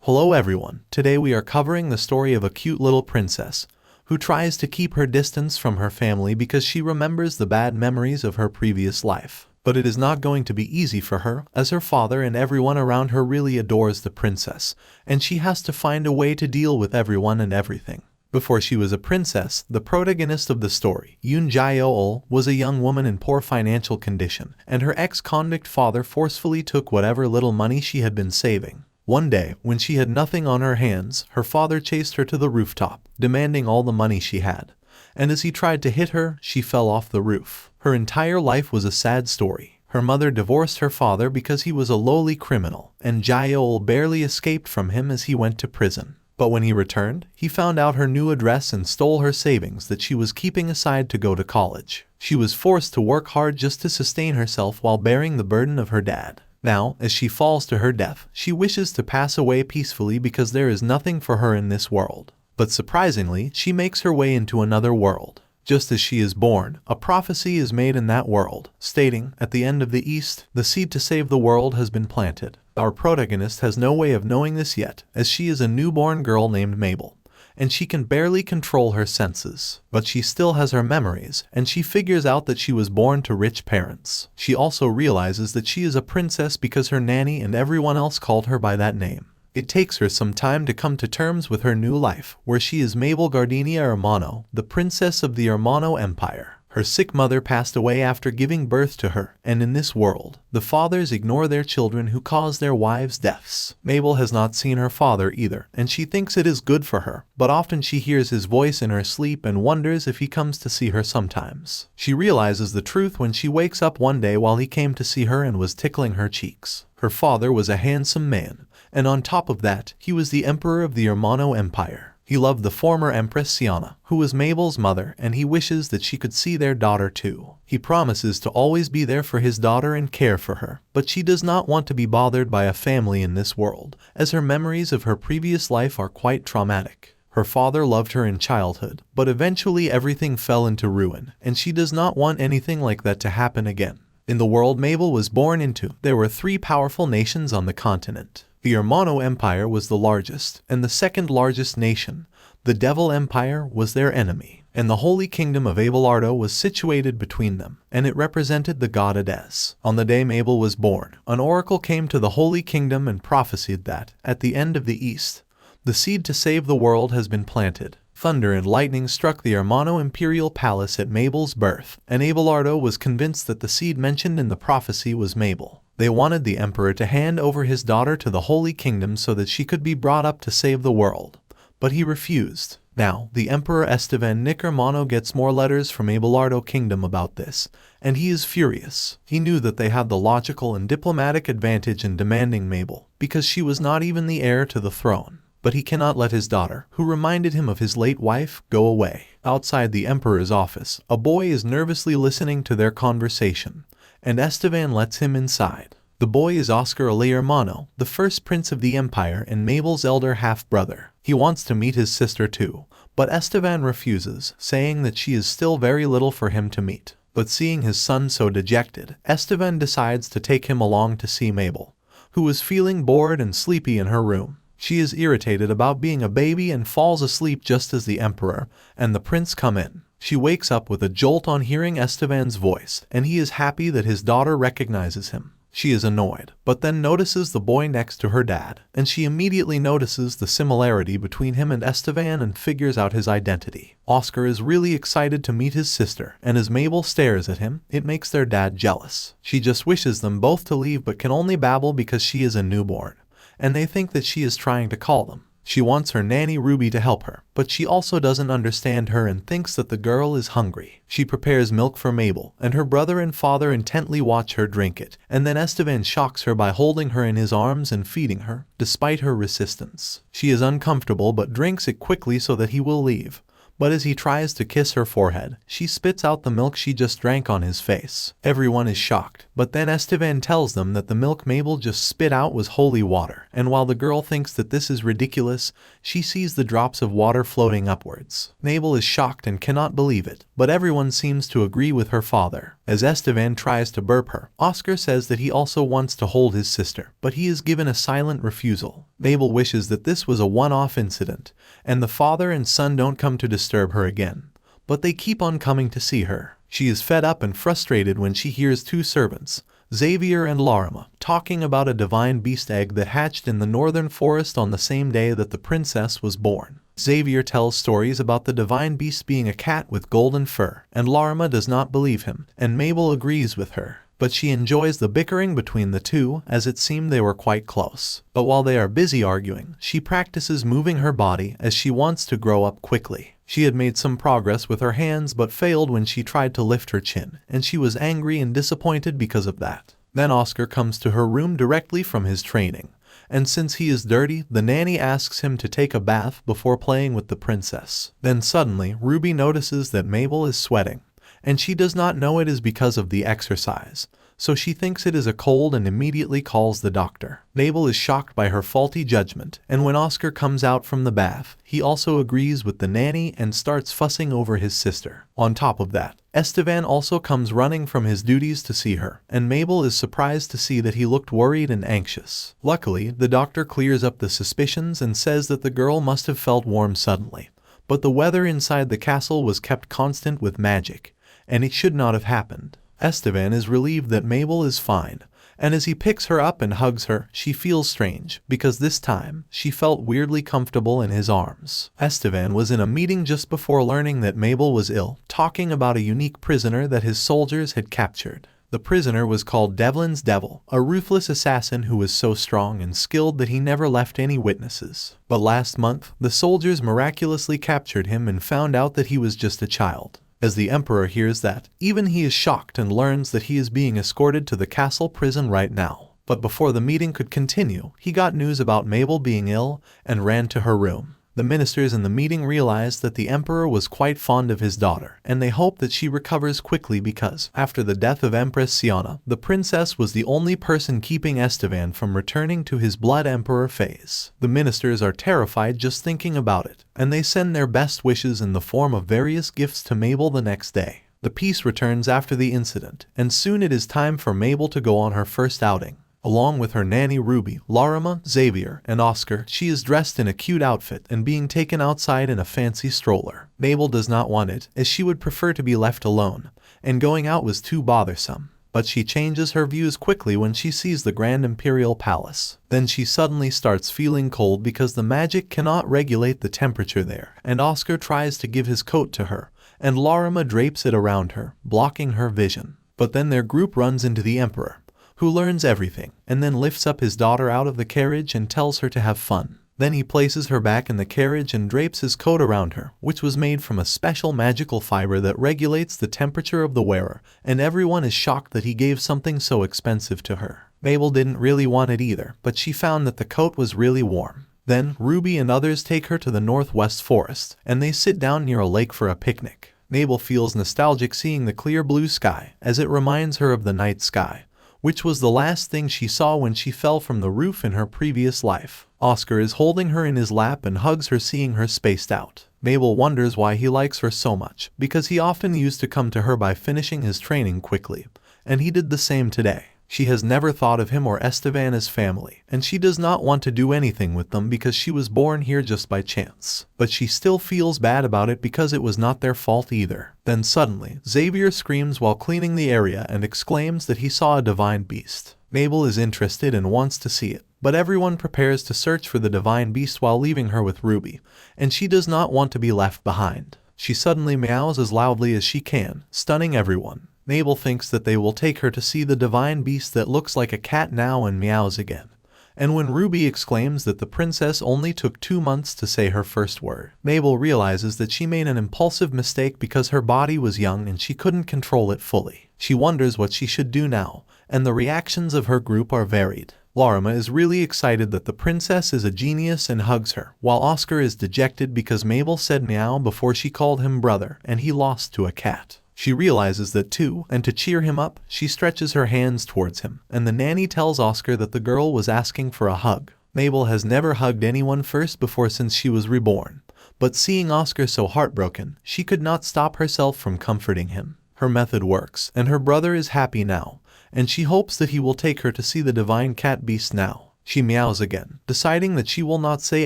Hello everyone, today we are covering the story of a cute little princess who tries to keep her distance from her family because she remembers the bad memories of her previous life. But it is not going to be easy for her, as her father and everyone around her really adores the princess, and she has to find a way to deal with everyone and everything. Before she was a princess, the protagonist of the story, Yoon Jae-ol, was a young woman in poor financial condition, and her ex-convict father forcefully took whatever little money she had been saving. One day, when she had nothing on her hands, her father chased her to the rooftop, demanding all the money she had. And as he tried to hit her, she fell off the roof. Her entire life was a sad story. Her mother divorced her father because he was a lowly criminal, and Jae-ol barely escaped from him as he went to prison. But when he returned, he found out her new address and stole her savings that she was keeping aside to go to college. She was forced to work hard just to sustain herself while bearing the burden of her dad. Now, as she falls to her death, she wishes to pass away peacefully because there is nothing for her in this world. But surprisingly, she makes her way into another world. Just as she is born, a prophecy is made in that world, stating, at the end of the East, the seed to save the world has been planted. Our protagonist has no way of knowing this yet, as she is a newborn girl named Mabel, and she can barely control her senses. But she still has her memories, and she figures out that she was born to rich parents. She also realizes that she is a princess because her nanny and everyone else called her by that name. It takes her some time to come to terms with her new life, where she is Mabel Gardenia Hermano, the princess of the Hermano Empire. Her sick mother passed away after giving birth to her, and in this world, the fathers ignore their children who cause their wives' deaths. Mabel has not seen her father either, and she thinks it is good for her, but often she hears his voice in her sleep and wonders if he comes to see her sometimes. She realizes the truth when she wakes up one day while he came to see her and was tickling her cheeks. Her father was a handsome man, and on top of that, he was the emperor of the Hermano Empire. He loved the former Empress Siana, who was Mabel's mother, and he wishes that she could see their daughter too. He promises to always be there for his daughter and care for her, but she does not want to be bothered by a family in this world, as her memories of her previous life are quite traumatic. Her father loved her in childhood, but eventually everything fell into ruin, and she does not want anything like that to happen again. In the world Mabel was born into, there were three powerful nations on the continent. The Hermano Empire was the largest, and the second largest nation, the Devil Empire, was their enemy, and the Holy Kingdom of Abelardo was situated between them, and it represented the god Hades. On the day Mabel was born, an oracle came to the Holy Kingdom and prophesied that, at the end of the East, the seed to save the world has been planted. Thunder and lightning struck the Hermano Imperial Palace at Mabel's birth, and Abelardo was convinced that the seed mentioned in the prophecy was Mabel. They wanted the emperor to hand over his daughter to the Holy Kingdom so that she could be brought up to save the world, but he refused. Now, the Emperor Esteban Nick Hermano gets more letters from Abelardo Kingdom about this, and he is furious. He knew that they had the logical and diplomatic advantage in demanding Mabel, because she was not even the heir to the throne. But he cannot let his daughter, who reminded him of his late wife, go away. Outside the emperor's office, a boy is nervously listening to their conversation, and Esteban lets him inside. The boy is Oscar Ali Hermano, the first prince of the empire and Mabel's elder half-brother. He wants to meet his sister too, but Esteban refuses, saying that she is still very little for him to meet. But seeing his son so dejected, Esteban decides to take him along to see Mabel, who was feeling bored and sleepy in her room. She is irritated about being a baby and falls asleep just as the emperor and the prince come in. She wakes up with a jolt on hearing Esteban's voice, and he is happy that his daughter recognizes him. She is annoyed, but then notices the boy next to her dad, and she immediately notices the similarity between him and Esteban and figures out his identity. Oscar is really excited to meet his sister, and as Mabel stares at him, it makes their dad jealous. She just wishes them both to leave but can only babble because she is a newborn, and they think that she is trying to call them. She wants her nanny Ruby to help her, but she also doesn't understand her and thinks that the girl is hungry. She prepares milk for Mabel, and her brother and father intently watch her drink it, and then Esteban shocks her by holding her in his arms and feeding her, despite her resistance. She is uncomfortable but drinks it quickly so that he will leave, but as he tries to kiss her forehead, she spits out the milk she just drank on his face. Everyone is shocked, but then Esteban tells them that the milk Mabel just spit out was holy water, and while the girl thinks that this is ridiculous, she sees the drops of water floating upwards. Mabel is shocked and cannot believe it, but everyone seems to agree with her father. As Esteban tries to burp her, Oscar says that he also wants to hold his sister, but he is given a silent refusal. Mabel wishes that this was a one-off incident, and the father and son don't come to disturb her again, but they keep on coming to see her. She is fed up and frustrated when she hears two servants, Xavier and Laurima, talking about a divine beast egg that hatched in the northern forest on the same day that the princess was born. Xavier tells stories about the divine beast being a cat with golden fur, and Laurima does not believe him, and Mabel agrees with her. But she enjoys the bickering between the two, as it seemed they were quite close. But while they are busy arguing, she practices moving her body as she wants to grow up quickly. She had made some progress with her hands but failed when she tried to lift her chin, and she was angry and disappointed because of that. Then Oscar comes to her room directly from his training, and since he is dirty, the nanny asks him to take a bath before playing with the princess. Then suddenly, Ruby notices that Mabel is sweating, and she does not know it is because of the exercise, so she thinks it is a cold and immediately calls the doctor. Mabel is shocked by her faulty judgment, and when Oscar comes out from the bath, he also agrees with the nanny and starts fussing over his sister. On top of that, Esteban also comes running from his duties to see her, and Mabel is surprised to see that he looked worried and anxious. Luckily, the doctor clears up the suspicions and says that the girl must have felt warm suddenly, but the weather inside the castle was kept constant with magic, and it should not have happened. Esteban is relieved that Mabel is fine, and as he picks her up and hugs her, she feels strange, because this time, she felt weirdly comfortable in his arms. Esteban was in a meeting just before learning that Mabel was ill, talking about a unique prisoner that his soldiers had captured. The prisoner was called Devlin's Devil, a ruthless assassin who was so strong and skilled that he never left any witnesses. But last month, the soldiers miraculously captured him and found out that he was just a child. As the Emperor hears that, even he is shocked and learns that he is being escorted to the castle prison right now. But before the meeting could continue, he got news about Mabel being ill and ran to her room. The ministers in the meeting realized that the Emperor was quite fond of his daughter, and they hope that she recovers quickly because, after the death of Empress Siana, the princess was the only person keeping Esteban from returning to his Blood Emperor phase. The ministers are terrified just thinking about it, and they send their best wishes in the form of various gifts to Mabel the next day. The peace returns after the incident, and soon it is time for Mabel to go on her first outing. Along with her nanny Ruby, Laurima, Xavier, and Oscar, she is dressed in a cute outfit and being taken outside in a fancy stroller. Mabel does not want it, as she would prefer to be left alone, and going out was too bothersome. But she changes her views quickly when she sees the Grand Imperial Palace. Then she suddenly starts feeling cold because the magic cannot regulate the temperature there, and Oscar tries to give his coat to her, and Laurima drapes it around her, blocking her vision. But then their group runs into the Emperor, who learns everything, and then lifts up his daughter out of the carriage and tells her to have fun. Then he places her back in the carriage and drapes his coat around her, which was made from a special magical fiber that regulates the temperature of the wearer, and everyone is shocked that he gave something so expensive to her. Mabel didn't really want it either, but she found that the coat was really warm. Then, Ruby and others take her to the northwest forest, and they sit down near a lake for a picnic. Mabel feels nostalgic seeing the clear blue sky, as it reminds her of the night sky, which was the last thing she saw when she fell from the roof in her previous life. Oscar is holding her in his lap and hugs her, seeing her spaced out. Mabel wonders why he likes her so much, because he often used to come to her by finishing his training quickly, and he did the same today. She has never thought of him or Esteban as family, and she does not want to do anything with them because she was born here just by chance. But she still feels bad about it because it was not their fault either. Then suddenly, Xavier screams while cleaning the area and exclaims that he saw a divine beast. Mabel is interested and wants to see it, but everyone prepares to search for the divine beast while leaving her with Ruby, and she does not want to be left behind. She suddenly meows as loudly as she can, stunning everyone. Mabel thinks that they will take her to see the divine beast that looks like a cat now and meows again. And when Ruby exclaims that the princess only took 2 months to say her first word, Mabel realizes that she made an impulsive mistake because her body was young and she couldn't control it fully. She wonders what she should do now, and the reactions of her group are varied. Laurima is really excited that the princess is a genius and hugs her, while Oscar is dejected because Mabel said meow before she called him brother and he lost to a cat. She realizes that too, and to cheer him up, she stretches her hands towards him, and the nanny tells Oscar that the girl was asking for a hug. Mabel has never hugged anyone first before since she was reborn, but seeing Oscar so heartbroken, she could not stop herself from comforting him. Her method works, and her brother is happy now, and she hopes that he will take her to see the divine cat beast now. She meows again, deciding that she will not say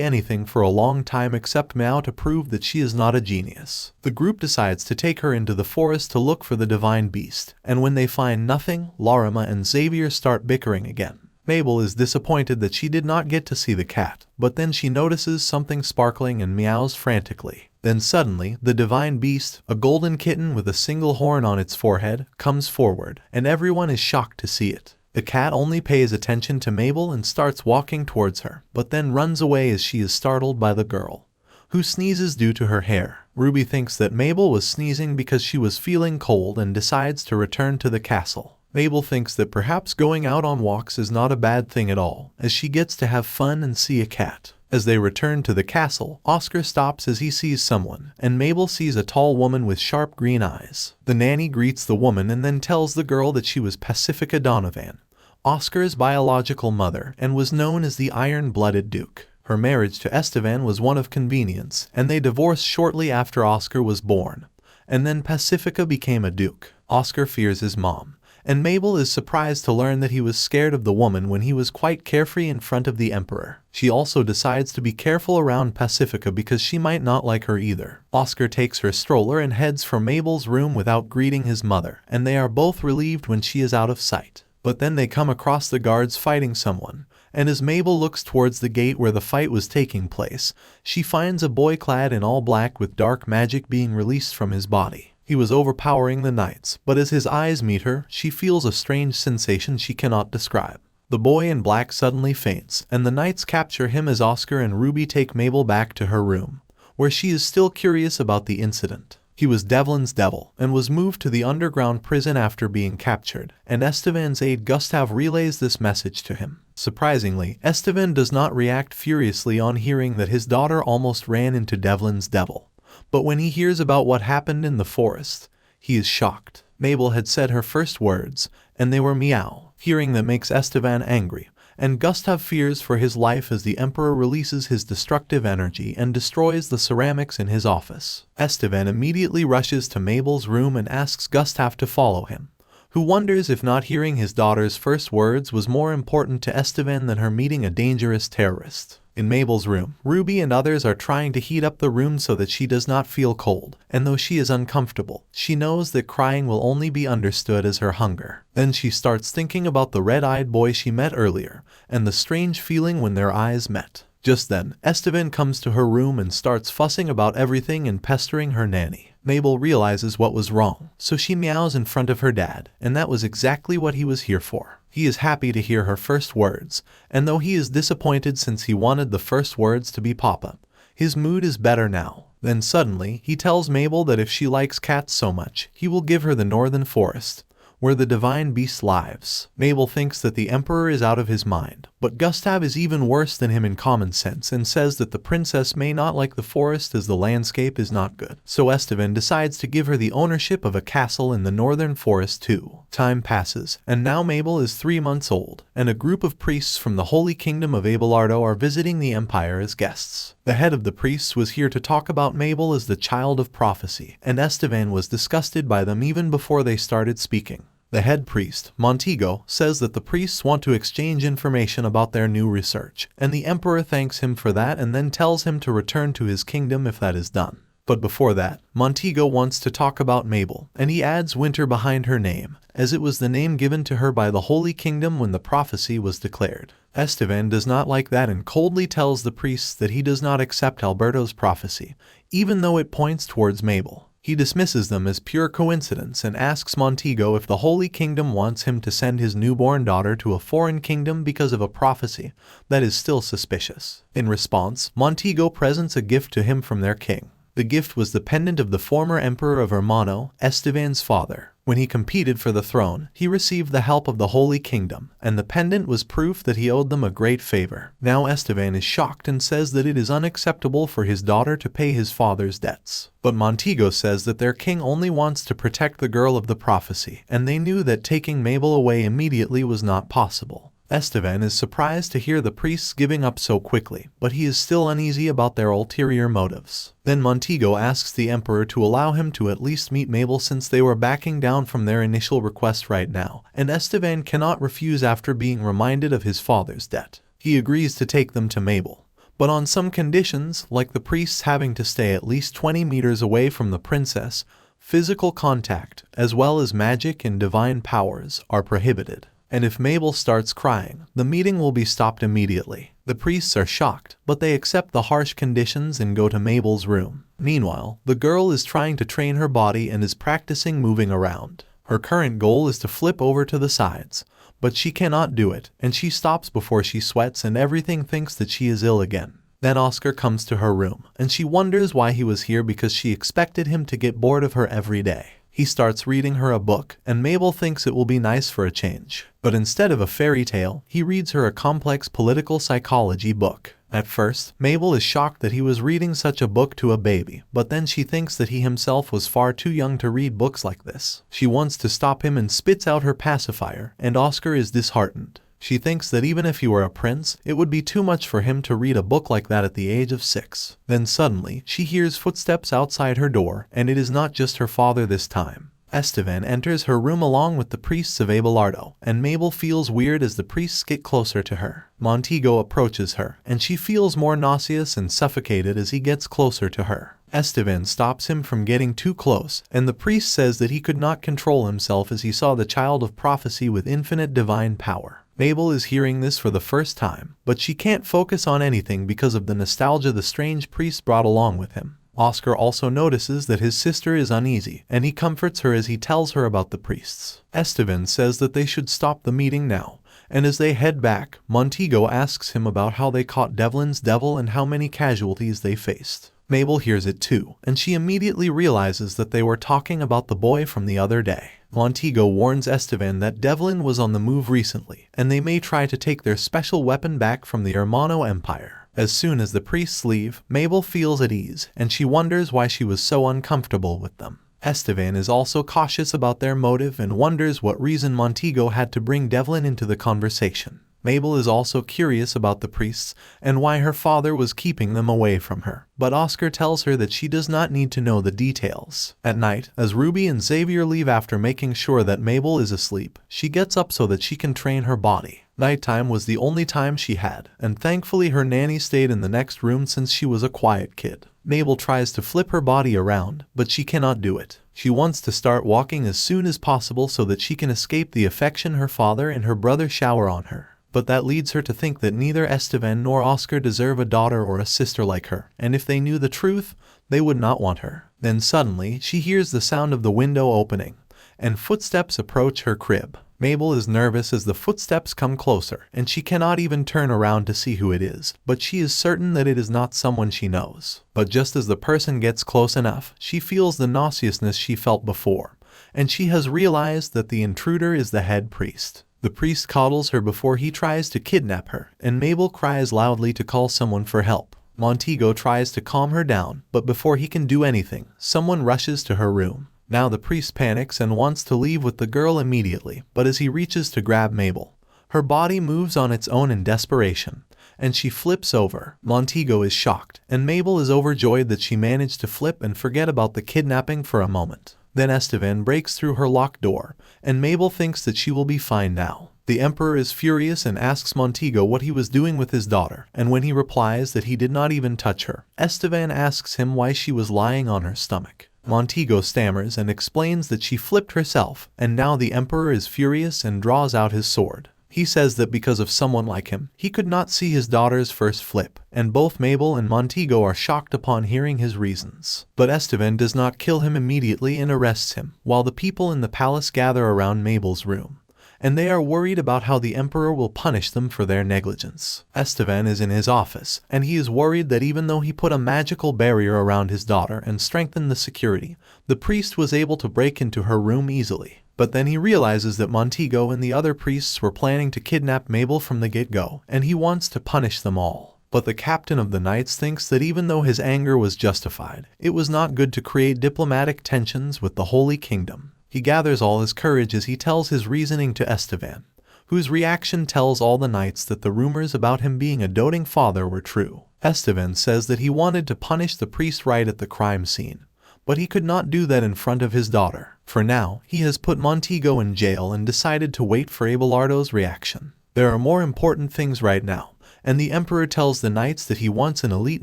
anything for a long time except meow to prove that she is not a genius. The group decides to take her into the forest to look for the divine beast, and when they find nothing, Laurima and Xavier start bickering again. Mabel is disappointed that she did not get to see the cat, but then she notices something sparkling and meows frantically. Then suddenly, the divine beast, a golden kitten with a single horn on its forehead, comes forward, and everyone is shocked to see it. The cat only pays attention to Mabel and starts walking towards her, but then runs away as she is startled by the girl, who sneezes due to her hair. Ruby thinks that Mabel was sneezing because she was feeling cold and decides to return to the castle. Mabel thinks that perhaps going out on walks is not a bad thing at all, as she gets to have fun and see a cat. As they return to the castle, Oscar stops as he sees someone, and Mabel sees a tall woman with sharp green eyes. The nanny greets the woman and then tells the girl that she was Pacifica Donovan, Oscar's biological mother, and was known as the Iron-Blooded Duke. Her marriage to Estevan was one of convenience, and they divorced shortly after Oscar was born, and then Pacifica became a duke. Oscar fears his mom, and Mabel is surprised to learn that he was scared of the woman when he was quite carefree in front of the emperor. She also decides to be careful around Pacifica because she might not like her either. Oscar takes her stroller and heads for Mabel's room without greeting his mother, and they are both relieved when she is out of sight. But then they come across the guards fighting someone, and as Mabel looks towards the gate where the fight was taking place, she finds a boy clad in all black with dark magic being released from his body. He was overpowering the knights, but as his eyes meet her, she feels a strange sensation she cannot describe. The boy in black suddenly faints, and the knights capture him as Oscar and Ruby take Mabel back to her room, where she is still curious about the incident. He was Devlin's devil, and was moved to the underground prison after being captured, and Estevan's aide Gustav relays this message to him. Surprisingly, Estevan does not react furiously on hearing that his daughter almost ran into Devlin's devil. But when he hears about what happened in the forest, he is shocked. Mabel had said her first words, and they were meow. Hearing that makes Estevan angry, and Gustav fears for his life as the emperor releases his destructive energy and destroys the ceramics in his office. Estevan immediately rushes to Mabel's room and asks Gustav to follow him, who wonders if not hearing his daughter's first words was more important to Estevan than her meeting a dangerous terrorist. In Mabel's room, Ruby and others are trying to heat up the room so that she does not feel cold, and though she is uncomfortable, she knows that crying will only be understood as her hunger. Then she starts thinking about the red-eyed boy she met earlier, and the strange feeling when their eyes met. Just then, Estevan comes to her room and starts fussing about everything and pestering her nanny. Mabel realizes what was wrong, so she meows in front of her dad, and that was exactly what he was here for. He is happy to hear her first words, and though he is disappointed since he wanted the first words to be Papa, his mood is better now. Then suddenly, he tells Mabel that if she likes cats so much, he will give her the northern forest, where the divine beast lives. Mabel thinks that the emperor is out of his mind, but Gustav is even worse than him in common sense and says that the princess may not like the forest as the landscape is not good. So Estevan decides to give her the ownership of a castle in the northern forest too. Time passes, and now Mabel is 3 months old, and a group of priests from the Holy Kingdom of Abelardo are visiting the empire as guests. The head of the priests was here to talk about Mabel as the child of prophecy, and Estevan was disgusted by them even before they started speaking. The head priest, Montego, says that the priests want to exchange information about their new research, and the emperor thanks him for that and then tells him to return to his kingdom if that is done. But before that, Montego wants to talk about Mabel, and he adds winter behind her name, as it was the name given to her by the Holy Kingdom when the prophecy was declared. Estevan does not like that and coldly tells the priests that he does not accept Alberto's prophecy, even though it points towards Mabel. He dismisses them as pure coincidence and asks Montego if the Holy Kingdom wants him to send his newborn daughter to a foreign kingdom because of a prophecy that is still suspicious. In response, Montego presents a gift to him from their king. The gift was the pendant of the former emperor of Hermano, Estevan's father. When he competed for the throne, he received the help of the Holy Kingdom, and the pendant was proof that he owed them a great favor. Now Estevan is shocked and says that it is unacceptable for his daughter to pay his father's debts. But Montego says that their king only wants to protect the girl of the prophecy, and they knew that taking Mabel away immediately was not possible. Estevan is surprised to hear the priests giving up so quickly, but he is still uneasy about their ulterior motives. Then Montego asks the emperor to allow him to at least meet Mabel since they were backing down from their initial request right now, and Estevan cannot refuse after being reminded of his father's debt. He agrees to take them to Mabel, but on some conditions, like the priests having to stay at least 20 meters away from the princess. Physical contact, as well as magic and divine powers, are prohibited. And if Mabel starts crying, the meeting will be stopped immediately. The priests are shocked, but they accept the harsh conditions and go to Mabel's room. Meanwhile, the girl is trying to train her body and is practicing moving around. Her current goal is to flip over to the sides, but she cannot do it, and she stops before she sweats and everything thinks that she is ill again. Then Oscar comes to her room, and she wonders why he was here because she expected him to get bored of her every day. He starts reading her a book, and Mabel thinks it will be nice for a change. But instead of a fairy tale, he reads her a complex political psychology book. At first, Mabel is shocked that he was reading such a book to a baby, but then she thinks that he himself was far too young to read books like this. She wants to stop him and spits out her pacifier, and Oscar is disheartened. She thinks that even if he were a prince, it would be too much for him to read a book like that at the age of 6. Then suddenly, she hears footsteps outside her door, and it is not just her father this time. Estevan enters her room along with the priests of Abelardo, and Mabel feels weird as the priests get closer to her. Montego approaches her, and she feels more nauseous and suffocated as he gets closer to her. Estevan stops him from getting too close, and the priest says that he could not control himself as he saw the child of prophecy with infinite divine power. Mabel is hearing this for the first time, but she can't focus on anything because of the nostalgia the strange priest brought along with him. Oscar also notices that his sister is uneasy, and he comforts her as he tells her about the priests. Estevan says that they should stop the meeting now, and as they head back, Montego asks him about how they caught Devlin's devil and how many casualties they faced. Mabel hears it too, and she immediately realizes that they were talking about the boy from the other day. Montego warns Estevan that Devlin was on the move recently, and they may try to take their special weapon back from the Hermano Empire. As soon as the priests leave, Mabel feels at ease, and she wonders why she was so uncomfortable with them. Estevan is also cautious about their motive and wonders what reason Montego had to bring Devlin into the conversation. Mabel is also curious about the priests and why her father was keeping them away from her, but Oscar tells her that she does not need to know the details. At night, as Ruby and Xavier leave after making sure that Mabel is asleep, she gets up so that she can train her body. Nighttime was the only time she had, and thankfully her nanny stayed in the next room since she was a quiet kid. Mabel tries to flip her body around, but she cannot do it. She wants to start walking as soon as possible so that she can escape the affection her father and her brother shower on her. But that leads her to think that neither Estevan nor Oscar deserve a daughter or a sister like her, and if they knew the truth, they would not want her. Then suddenly, she hears the sound of the window opening, and footsteps approach her crib. Mabel is nervous as the footsteps come closer, and she cannot even turn around to see who it is, but she is certain that it is not someone she knows. But just as the person gets close enough, she feels the nauseousness she felt before, and she has realized that the intruder is the head priest. The priest coddles her before he tries to kidnap her, and Mabel cries loudly to call someone for help. Montego tries to calm her down, but before he can do anything, someone rushes to her room. Now the priest panics and wants to leave with the girl immediately, but as he reaches to grab Mabel, her body moves on its own in desperation, and she flips over. Montego is shocked, and Mabel is overjoyed that she managed to flip and forget about the kidnapping for a moment. Then Estevan breaks through her locked door, and Mabel thinks that she will be fine now. The Emperor is furious and asks Montego what he was doing with his daughter, and when he replies that he did not even touch her, Estevan asks him why she was lying on her stomach. Montego stammers and explains that she flipped herself, and now the Emperor is furious and draws out his sword. He says that because of someone like him, he could not see his daughter's first flip, and both Mabel and Montego are shocked upon hearing his reasons. But Estevan does not kill him immediately and arrests him, while the people in the palace gather around Mabel's room. and they are worried about how the emperor will punish them for their negligence. Esteban is in his office, and he is worried that even though he put a magical barrier around his daughter and strengthened the security, the priest was able to break into her room easily. But then he realizes that Montego and the other priests were planning to kidnap Mabel from the get-go, and he wants to punish them all. But the captain of the knights thinks that even though his anger was justified, it was not good to create diplomatic tensions with the Holy Kingdom. He gathers all his courage as he tells his reasoning to Esteban, whose reaction tells all the knights that the rumors about him being a doting father were true. Esteban says that he wanted to punish the priest right at the crime scene, but he could not do that in front of his daughter. For now, he has put Montego in jail and decided to wait for Abelardo's reaction. There are more important things right now, and the emperor tells the knights that he wants an elite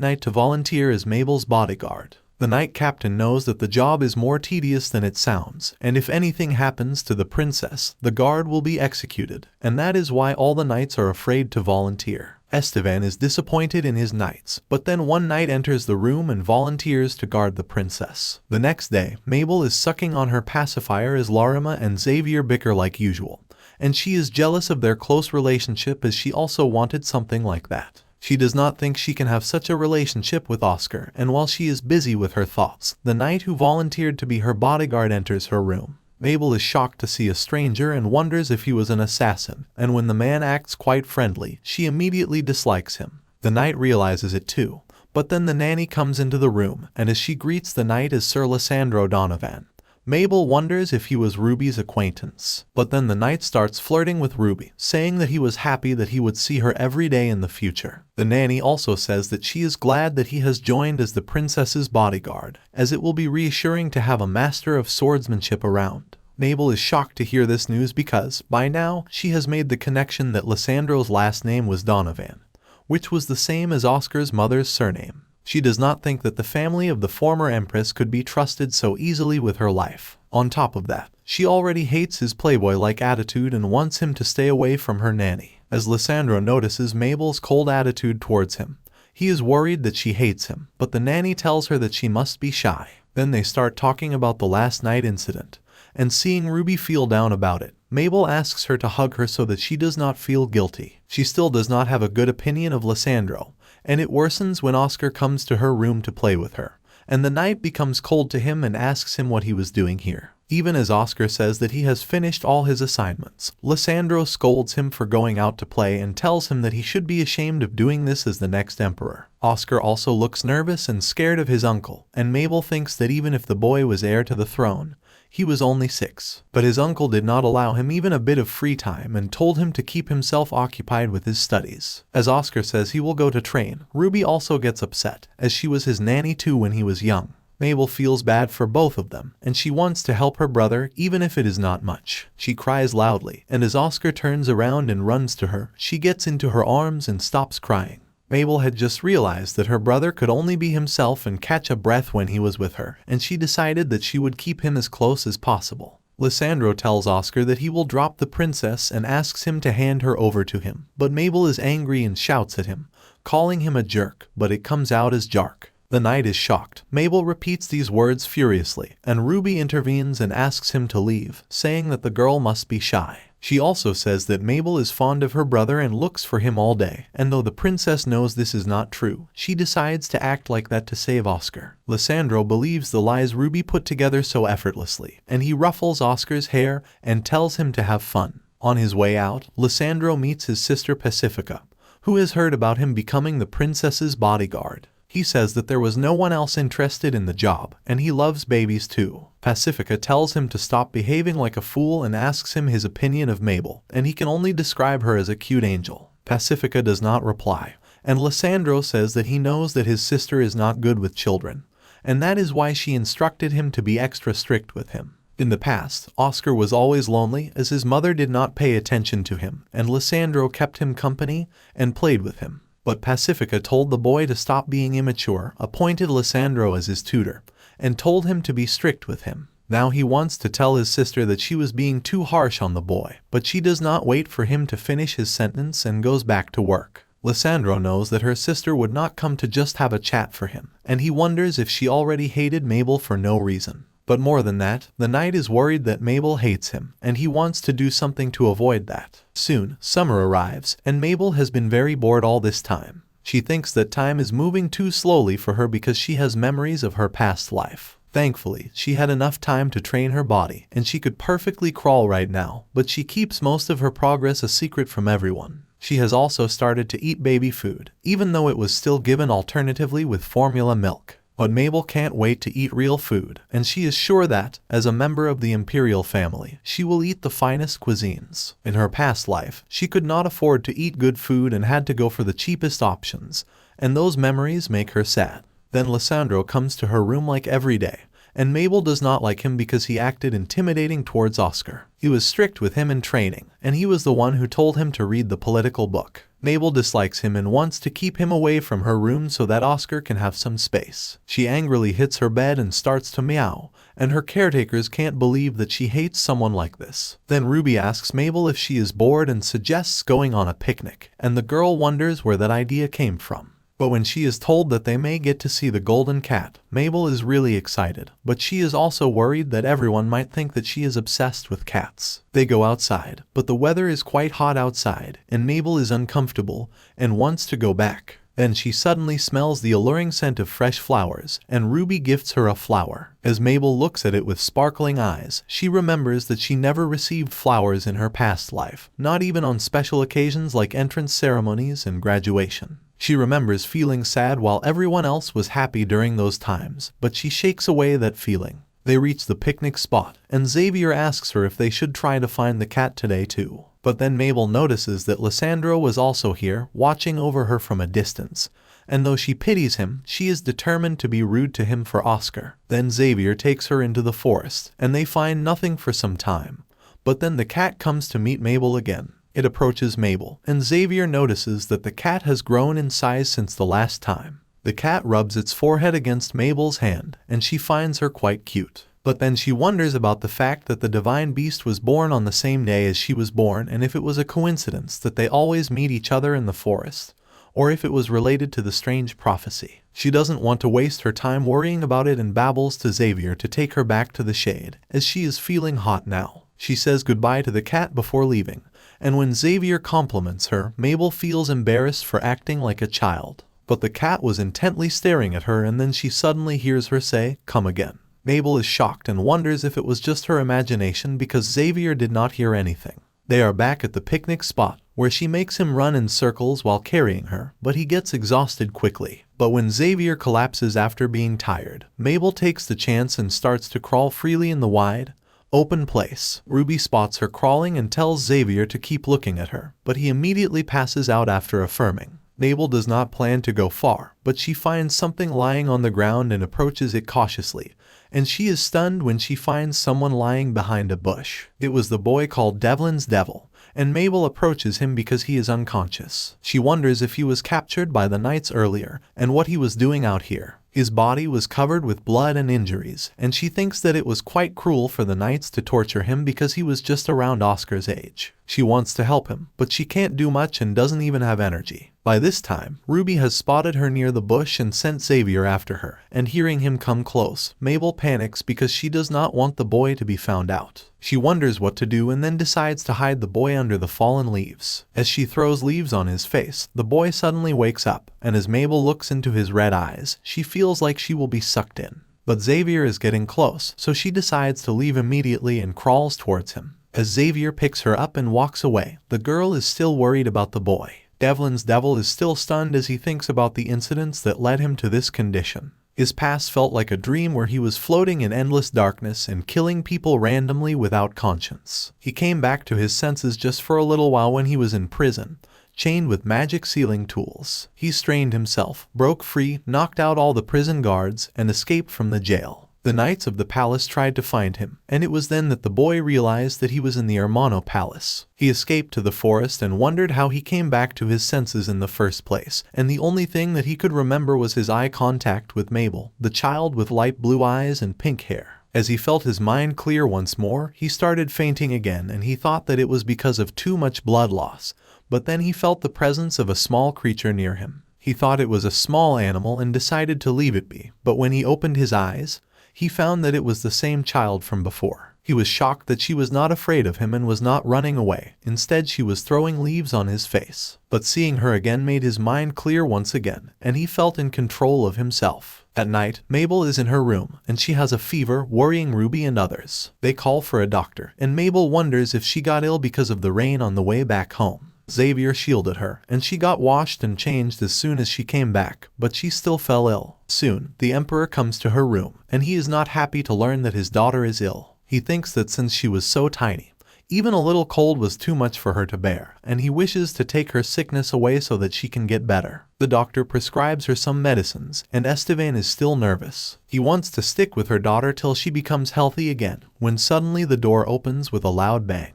knight to volunteer as Mabel's bodyguard. The knight captain knows that the job is more tedious than it sounds, and if anything happens to the princess, the guard will be executed, and that is why all the knights are afraid to volunteer. Esteban is disappointed in his knights, but then one knight enters the room and volunteers to guard the princess. The next day, Mabel is sucking on her pacifier as Larima and Xavier bicker like usual, and she is jealous of their close relationship as she also wanted something like that. She does not think she can have such a relationship with Oscar, and while she is busy with her thoughts, the knight who volunteered to be her bodyguard enters her room. Mabel is shocked to see a stranger and wonders if he was an assassin, and when the man acts quite friendly, she immediately dislikes him. The knight realizes it too, but then the nanny comes into the room, and as she greets the knight as Sir Lissandro Donovan, Mabel wonders if he was Ruby's acquaintance. But then the knight starts flirting with Ruby, saying that he was happy that he would see her every day in the future. The nanny also says that she is glad that he has joined as the princess's bodyguard, as it will be reassuring to have a master of swordsmanship around. Mabel is shocked to hear this news because, by now, she has made the connection that Lissandro's last name was Donovan, which was the same as Oscar's mother's surname. She does not think that the family of the former empress could be trusted so easily with her life. On top of that, she already hates his playboy-like attitude and wants him to stay away from her nanny. As Lissandro notices Mabel's cold attitude towards him, he is worried that she hates him, but the nanny tells her that she must be shy. Then they start talking about the last night incident, and seeing Ruby feel down about it, Mabel asks her to hug her so that she does not feel guilty. She still does not have a good opinion of Lissandro, and it worsens when Oscar comes to her room to play with her, and the knight becomes cold to him and asks him what he was doing here. Even as Oscar says that he has finished all his assignments, Lissandro scolds him for going out to play and tells him that he should be ashamed of doing this as the next emperor. Oscar also looks nervous and scared of his uncle, and Mabel thinks that even if the boy was heir to the throne, he was only 6, but his uncle did not allow him even a bit of free time and told him to keep himself occupied with his studies. As Oscar says he will go to train, Ruby also gets upset, as she was his nanny too when he was young. Mabel feels bad for both of them, and she wants to help her brother even if it is not much. She cries loudly, and as Oscar turns around and runs to her, she gets into her arms and stops crying. Mabel had just realized that her brother could only be himself and catch a breath when he was with her, and she decided that she would keep him as close as possible. Lissandro tells Oscar that he will drop the princess and asks him to hand her over to him, but Mabel is angry and shouts at him, calling him a jerk, but it comes out as jark. The knight is shocked. Mabel repeats these words furiously, and Ruby intervenes and asks him to leave, saying that the girl must be shy. She also says that Mabel is fond of her brother and looks for him all day, and though the princess knows this is not true, she decides to act like that to save Oscar. Lissandro believes the lies Ruby put together so effortlessly, and he ruffles Oscar's hair and tells him to have fun. On his way out, Lissandro meets his sister Pacifica, who has heard about him becoming the princess's bodyguard. He says that there was no one else interested in the job, and he loves babies too. Pacifica tells him to stop behaving like a fool and asks him his opinion of Mabel, and he can only describe her as a cute angel. Pacifica does not reply, and Lissandro says that he knows that his sister is not good with children, and that is why she instructed him to be extra strict with him. In the past, Oscar was always lonely as his mother did not pay attention to him, and Lissandro kept him company and played with him. But Pacifica told the boy to stop being immature, appointed Lissandro as his tutor, and told him to be strict with him. Now he wants to tell his sister that she was being too harsh on the boy, but she does not wait for him to finish his sentence and goes back to work. Lissandro knows that her sister would not come to just have a chat for him, and he wonders if she already hated Mabel for no reason. But more than that, the knight is worried that Mabel hates him, and he wants to do something to avoid that. Soon, summer arrives, and Mabel has been very bored all this time. She thinks that time is moving too slowly for her because she has memories of her past life. Thankfully, she had enough time to train her body, and she could perfectly crawl right now, but she keeps most of her progress a secret from everyone. She has also started to eat baby food, even though it was still given alternatively with formula milk. But Mabel can't wait to eat real food, and she is sure that, as a member of the imperial family, she will eat the finest cuisines. In her past life, she could not afford to eat good food and had to go for the cheapest options, and those memories make her sad. Then Lysandro comes to her room like every day, and Mabel does not like him because he acted intimidating towards Oscar. He was strict with him in training, and he was the one who told him to read the political book. Mabel dislikes him and wants to keep him away from her room so that Oscar can have some space. She angrily hits her bed and starts to meow, and her caretakers can't believe that she hates someone like this. Then Ruby asks Mabel if she is bored and suggests going on a picnic, and the girl wonders where that idea came from. But when she is told that they may get to see the golden cat, Mabel is really excited, but she is also worried that everyone might think that she is obsessed with cats. They go outside, but the weather is quite hot outside, and Mabel is uncomfortable and wants to go back. Then she suddenly smells the alluring scent of fresh flowers, and Ruby gifts her a flower. As Mabel looks at it with sparkling eyes, she remembers that she never received flowers in her past life, not even on special occasions like entrance ceremonies and graduation. She remembers feeling sad while everyone else was happy during those times, but she shakes away that feeling. They reach the picnic spot, and Xavier asks her if they should try to find the cat today too. But then Mabel notices that Lysandro was also here, watching over her from a distance, and though she pities him, she is determined to be rude to him for Oscar. Then Xavier takes her into the forest, and they find nothing for some time. But then the cat comes to meet Mabel again. It approaches Mabel, and Xavier notices that the cat has grown in size since the last time. The cat rubs its forehead against Mabel's hand, and she finds her quite cute. But then she wonders about the fact that the divine beast was born on the same day as she was born, and if it was a coincidence that they always meet each other in the forest, or if it was related to the strange prophecy. She doesn't want to waste her time worrying about it and babbles to Xavier to take her back to the shade, as she is feeling hot now. She says goodbye to the cat before leaving, and when Xavier compliments her, Mabel feels embarrassed for acting like a child. But the cat was intently staring at her, and then she suddenly hears her say, "Come again." Mabel is shocked and wonders if it was just her imagination because Xavier did not hear anything. They are back at the picnic spot, where she makes him run in circles while carrying her, but he gets exhausted quickly. But when Xavier collapses after being tired, Mabel takes the chance and starts to crawl freely in the wide, open place. Ruby spots her crawling and tells Xavier to keep looking at her, but he immediately passes out after affirming. Mabel does not plan to go far, but she finds something lying on the ground and approaches it cautiously, and she is stunned when she finds someone lying behind a bush. It was the boy called Devlin's Devil, and Mabel approaches him because he is unconscious. She wonders if he was captured by the knights earlier, and what he was doing out here. His body was covered with blood and injuries, and she thinks that it was quite cruel for the knights to torture him because he was just around Oscar's age. She wants to help him, but she can't do much and doesn't even have energy. By this time, Ruby has spotted her near the bush and sent Xavier after her, and hearing him come close, Mabel panics because she does not want the boy to be found out. She wonders what to do and then decides to hide the boy under the fallen leaves. As she throws leaves on his face, the boy suddenly wakes up, and as Mabel looks into his red eyes, she feels like she will be sucked in. But Xavier is getting close, so she decides to leave immediately and crawls towards him. As Xavier picks her up and walks away, the girl is still worried about the boy. Devlin's Devil is still stunned as he thinks about the incidents that led him to this condition. His past felt like a dream where he was floating in endless darkness and killing people randomly without conscience. He came back to his senses just for a little while when he was in prison, chained with magic sealing tools. He strained himself, broke free, knocked out all the prison guards, and escaped from the jail. The knights of the palace tried to find him, and it was then that the boy realized that he was in the Hermano Palace. He escaped to the forest and wondered how he came back to his senses in the first place, and the only thing that he could remember was his eye contact with Mabel, the child with light blue eyes and pink hair. As he felt his mind clear once more, he started fainting again, and he thought that it was because of too much blood loss, but then he felt the presence of a small creature near him. He thought it was a small animal and decided to leave it be, but when he opened his eyes, he found that it was the same child from before. He was shocked that she was not afraid of him and was not running away. Instead, she was throwing leaves on his face. But seeing her again made his mind clear once again, and he felt in control of himself. At night, Mabel is in her room, and she has a fever, worrying Ruby and others. They call for a doctor, and Mabel wonders if she got ill because of the rain on the way back home. Xavier shielded her, and she got washed and changed as soon as she came back, but she still fell ill. Soon, the Emperor comes to her room, and he is not happy to learn that his daughter is ill. He thinks that since she was so tiny, even a little cold was too much for her to bear, and he wishes to take her sickness away so that she can get better. The doctor prescribes her some medicines, and Esteban is still nervous. He wants to stick with her daughter till she becomes healthy again, when suddenly the door opens with a loud bang,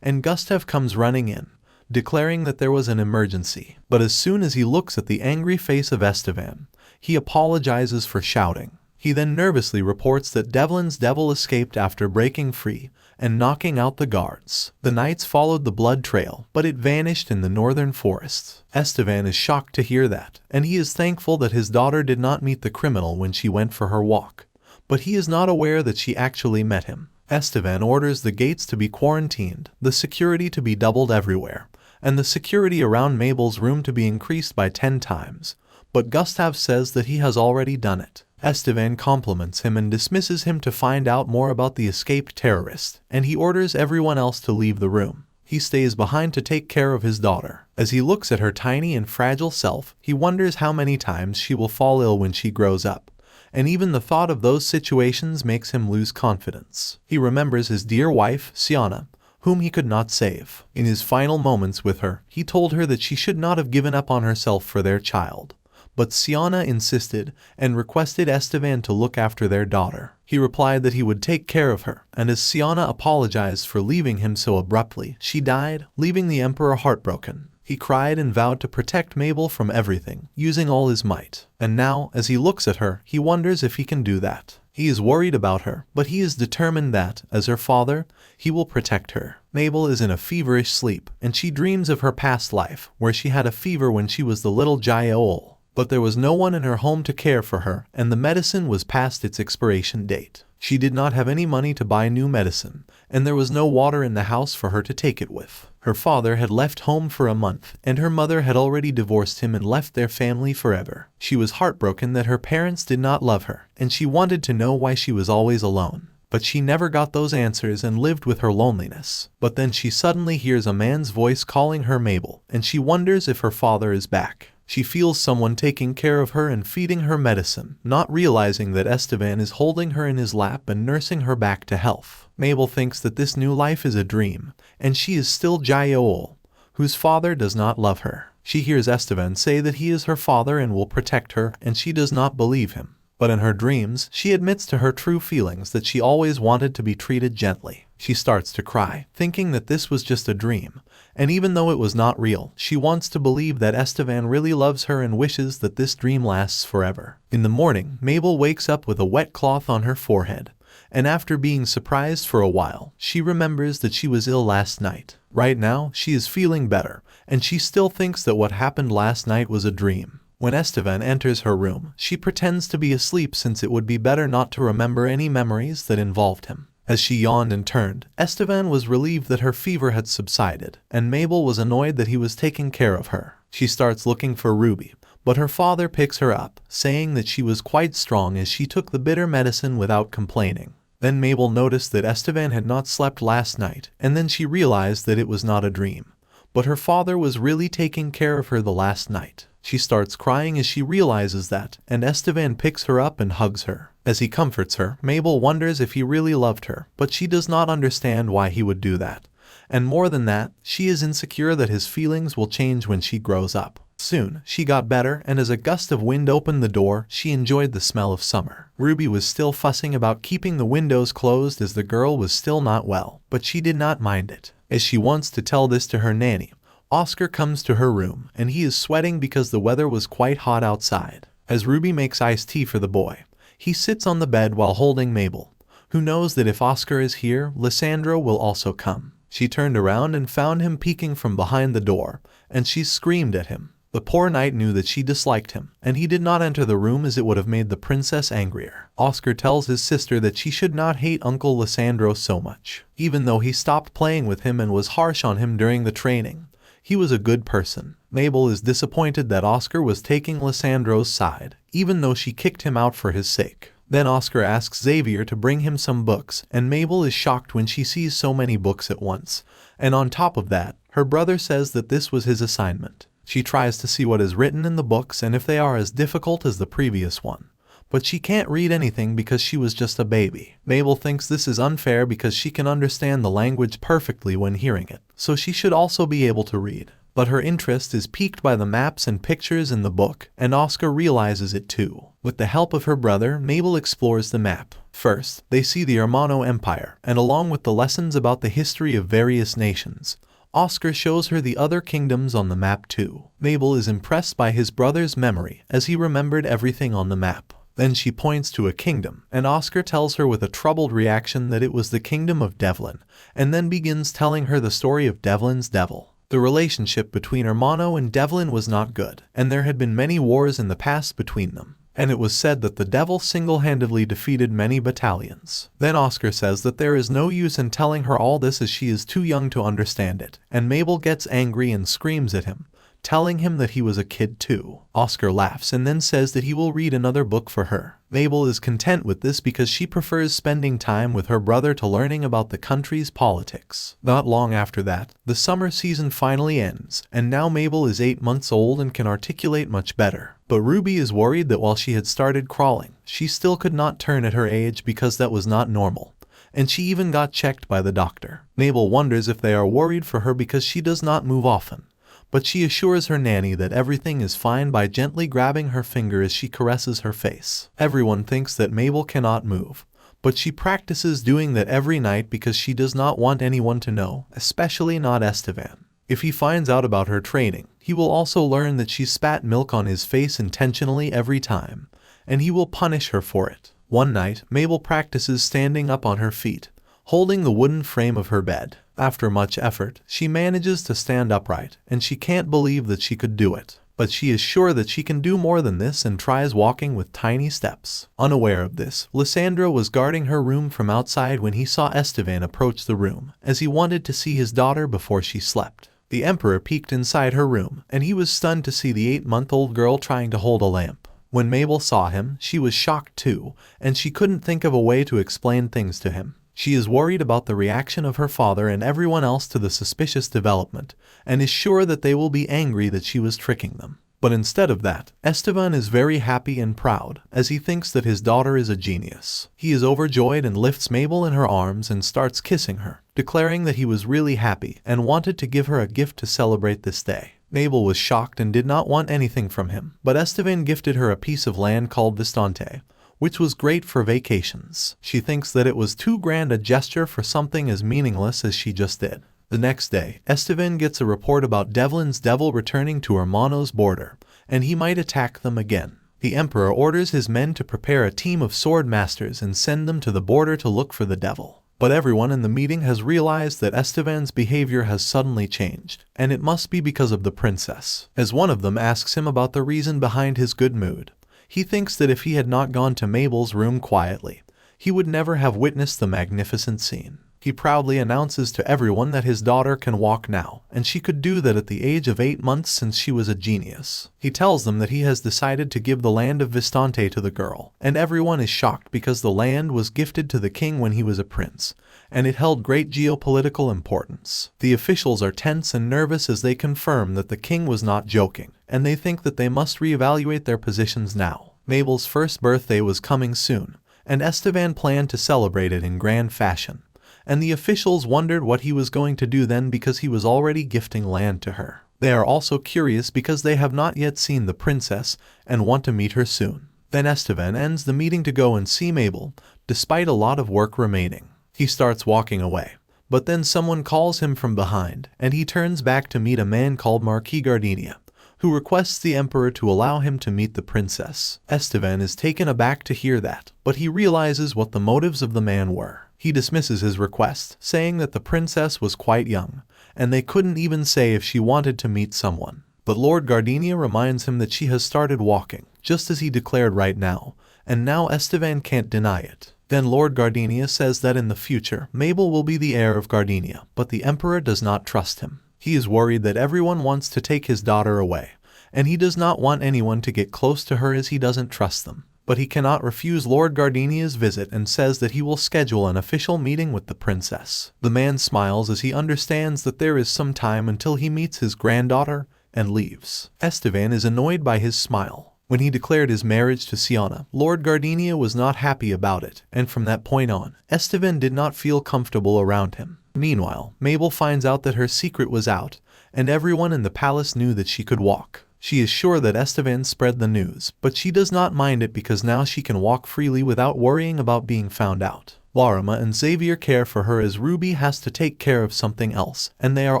and Gustav comes running in, declaring that there was an emergency. But as soon as he looks at the angry face of Esteban, he apologizes for shouting. He then nervously reports that Devlin's devil escaped after breaking free and knocking out the guards. The knights followed the blood trail, but it vanished in the northern forests. Esteban is shocked to hear that, and he is thankful that his daughter did not meet the criminal when she went for her walk. But he is not aware that she actually met him. Esteban orders the gates to be quarantined, the security to be doubled everywhere, and the security around Mabel's room to be increased by 10 times. But Gustav says that he has already done it. Esteban compliments him and dismisses him to find out more about the escaped terrorist, and he orders everyone else to leave the room. He stays behind to take care of his daughter. As he looks at her tiny and fragile self, he wonders how many times she will fall ill when she grows up. And even the thought of those situations makes him lose confidence. He remembers his dear wife, Siana, whom he could not save. In his final moments with her, he told her that she should not have given up on herself for their child. But Siana insisted and requested Esteban to look after their daughter. He replied that he would take care of her, and as Siana apologized for leaving him so abruptly, she died, leaving the Emperor heartbroken. He cried and vowed to protect Mabel from everything, using all his might. And now, as he looks at her, he wonders if he can do that. He is worried about her, but he is determined that, as her father, he will protect her. Mabel is in a feverish sleep, and she dreams of her past life, where she had a fever when she was the little Jaeol. But there was no one in her home to care for her, and the medicine was past its expiration date. She did not have any money to buy new medicine, and there was no water in the house for her to take it with. Her father had left home for a month, and her mother had already divorced him and left their family forever. She was heartbroken that her parents did not love her, and she wanted to know why she was always alone. But she never got those answers and lived with her loneliness. But then she suddenly hears a man's voice calling her Mabel, and she wonders if her father is back. She feels someone taking care of her and feeding her medicine, not realizing that Esteban is holding her in his lap and nursing her back to health. Mabel thinks that this new life is a dream, and she is still Jaeol, whose father does not love her. She hears Esteban say that he is her father and will protect her, and she does not believe him. But in her dreams, she admits to her true feelings that she always wanted to be treated gently. She starts to cry, thinking that this was just a dream, and even though it was not real, she wants to believe that Esteban really loves her and wishes that this dream lasts forever. In the morning, Mabel wakes up with a wet cloth on her forehead, and after being surprised for a while, she remembers that she was ill last night. Right now, she is feeling better, and she still thinks that what happened last night was a dream. When Esteban enters her room, she pretends to be asleep since it would be better not to remember any memories that involved him. As she yawned and turned, Esteban was relieved that her fever had subsided, and Mabel was annoyed that he was taking care of her. She starts looking for Ruby, but her father picks her up, saying that she was quite strong as she took the bitter medicine without complaining. Then Mabel noticed that Esteban had not slept last night, and then she realized that it was not a dream. But her father was really taking care of her the last night. She starts crying as she realizes that, and Esteban picks her up and hugs her. As he comforts her, Mabel wonders if he really loved her, but she does not understand why he would do that. And more than that, she is insecure that his feelings will change when she grows up. Soon, she got better, and as a gust of wind opened the door, she enjoyed the smell of summer. Ruby was still fussing about keeping the windows closed as the girl was still not well, but she did not mind it. As she wants to tell this to her nanny, Oscar comes to her room, and he is sweating because the weather was quite hot outside. As Ruby makes iced tea for the boy, he sits on the bed while holding Mabel, who knows that if Oscar is here, Lysandra will also come. She turned around and found him peeking from behind the door, and she screamed at him. The poor knight knew that she disliked him, and he did not enter the room as it would have made the princess angrier. Oscar tells his sister that she should not hate Uncle Lysandro so much. Even though he stopped playing with him and was harsh on him during the training, he was a good person. Mabel is disappointed that Oscar was taking Lysandro's side, even though she kicked him out for his sake. Then Oscar asks Xavier to bring him some books, and Mabel is shocked when she sees so many books at once. And on top of that, her brother says that this was his assignment. She tries to see what is written in the books and if they are as difficult as the previous one. But she can't read anything because she was just a baby. Mabel thinks this is unfair because she can understand the language perfectly when hearing it, so she should also be able to read. But her interest is piqued by the maps and pictures in the book, and Oscar realizes it too. With the help of her brother, Mabel explores the map. First, they see the Hermano Empire, and along with the lessons about the history of various nations, Oscar shows her the other kingdoms on the map too. Mabel is impressed by his brother's memory, as he remembered everything on the map. Then she points to a kingdom, and Oscar tells her with a troubled reaction that it was the kingdom of Devlin, and then begins telling her the story of Devlin's devil. The relationship between Hermano and Devlin was not good, and there had been many wars in the past between them, and it was said that the devil single-handedly defeated many battalions. Then Oscar says that there is no use in telling her all this as she is too young to understand it, and Mabel gets angry and screams at him, telling him that he was a kid too. Oscar laughs and then says that he will read another book for her. Mabel is content with this because she prefers spending time with her brother to learning about the country's politics. Not long after that, the summer season finally ends, and now Mabel is 8 months old and can articulate much better. But Ruby is worried that while she had started crawling, she still could not turn at her age because that was not normal, and she even got checked by the doctor. Mabel wonders if they are worried for her because she does not move often, but she assures her nanny that everything is fine by gently grabbing her finger as she caresses her face. Everyone thinks that Mabel cannot move, but she practices doing that every night because she does not want anyone to know, especially not Esteban. If he finds out about her training, he will also learn that she spat milk on his face intentionally every time, and he will punish her for it. One night, Mabel practices standing up on her feet, holding the wooden frame of her bed. After much effort, she manages to stand upright, and she can't believe that she could do it. But she is sure that she can do more than this and tries walking with tiny steps. Unaware of this, Lysandro was guarding her room from outside when he saw Esteban approach the room, as he wanted to see his daughter before she slept. The emperor peeked inside her room, and he was stunned to see the 8-month-old girl trying to hold a lamp. When Mabel saw him, she was shocked too, and she couldn't think of a way to explain things to him. She is worried about the reaction of her father and everyone else to the suspicious development, and is sure that they will be angry that she was tricking them. But instead of that, Esteban is very happy and proud, as he thinks that his daughter is a genius. He is overjoyed and lifts Mabel in her arms and starts kissing her, declaring that he was really happy and wanted to give her a gift to celebrate this day. Mabel was shocked and did not want anything from him, but Esteban gifted her a piece of land called Vistante, which was great for vacations. She thinks that it was too grand a gesture for something as meaningless as she just did. The next day, Esteban gets a report about Devlin's devil returning to Hermano's border, and he might attack them again. The emperor orders his men to prepare a team of sword masters and send them to the border to look for the devil. But everyone in the meeting has realized that Esteban's behavior has suddenly changed, and it must be because of the princess. As one of them asks him about the reason behind his good mood, he thinks that if he had not gone to Mabel's room quietly, he would never have witnessed the magnificent scene. He proudly announces to everyone that his daughter can walk now, and she could do that at the age of 8 months since she was a genius. He tells them that he has decided to give the land of Vistante to the girl, and everyone is shocked because the land was gifted to the king when he was a prince, and it held great geopolitical importance. The officials are tense and nervous as they confirm that the king was not joking, and they think that they must reevaluate their positions now. Mabel's first birthday was coming soon, and Esteban planned to celebrate it in grand fashion, and the officials wondered what he was going to do then because he was already gifting land to her. They are also curious because they have not yet seen the princess and want to meet her soon. Then Esteban ends the meeting to go and see Mabel, despite a lot of work remaining. He starts walking away, but then someone calls him from behind, and he turns back to meet a man called Marquis Gardenia, who requests the emperor to allow him to meet the princess. Esteban is taken aback to hear that, but he realizes what the motives of the man were. He dismisses his request, saying that the princess was quite young, and they couldn't even say if she wanted to meet someone. But Lord Gardenia reminds him that she has started walking, just as he declared right now, and now Esteban can't deny it. Then Lord Gardenia says that in the future, Mabel will be the heir of Gardenia, but the Emperor does not trust him. He is worried that everyone wants to take his daughter away, and he does not want anyone to get close to her as he doesn't trust them. But he cannot refuse Lord Gardenia's visit and says that he will schedule an official meeting with the princess. The man smiles as he understands that there is some time until he meets his granddaughter and leaves. Esteban is annoyed by his smile. When he declared his marriage to Siana, Lord Gardenia was not happy about it, and from that point on, Esteban did not feel comfortable around him. Meanwhile, Mabel finds out that her secret was out, and everyone in the palace knew that she could walk. She is sure that Esteban spread the news, but she does not mind it because now she can walk freely without worrying about being found out. Laurima and Xavier care for her as Ruby has to take care of something else, and they are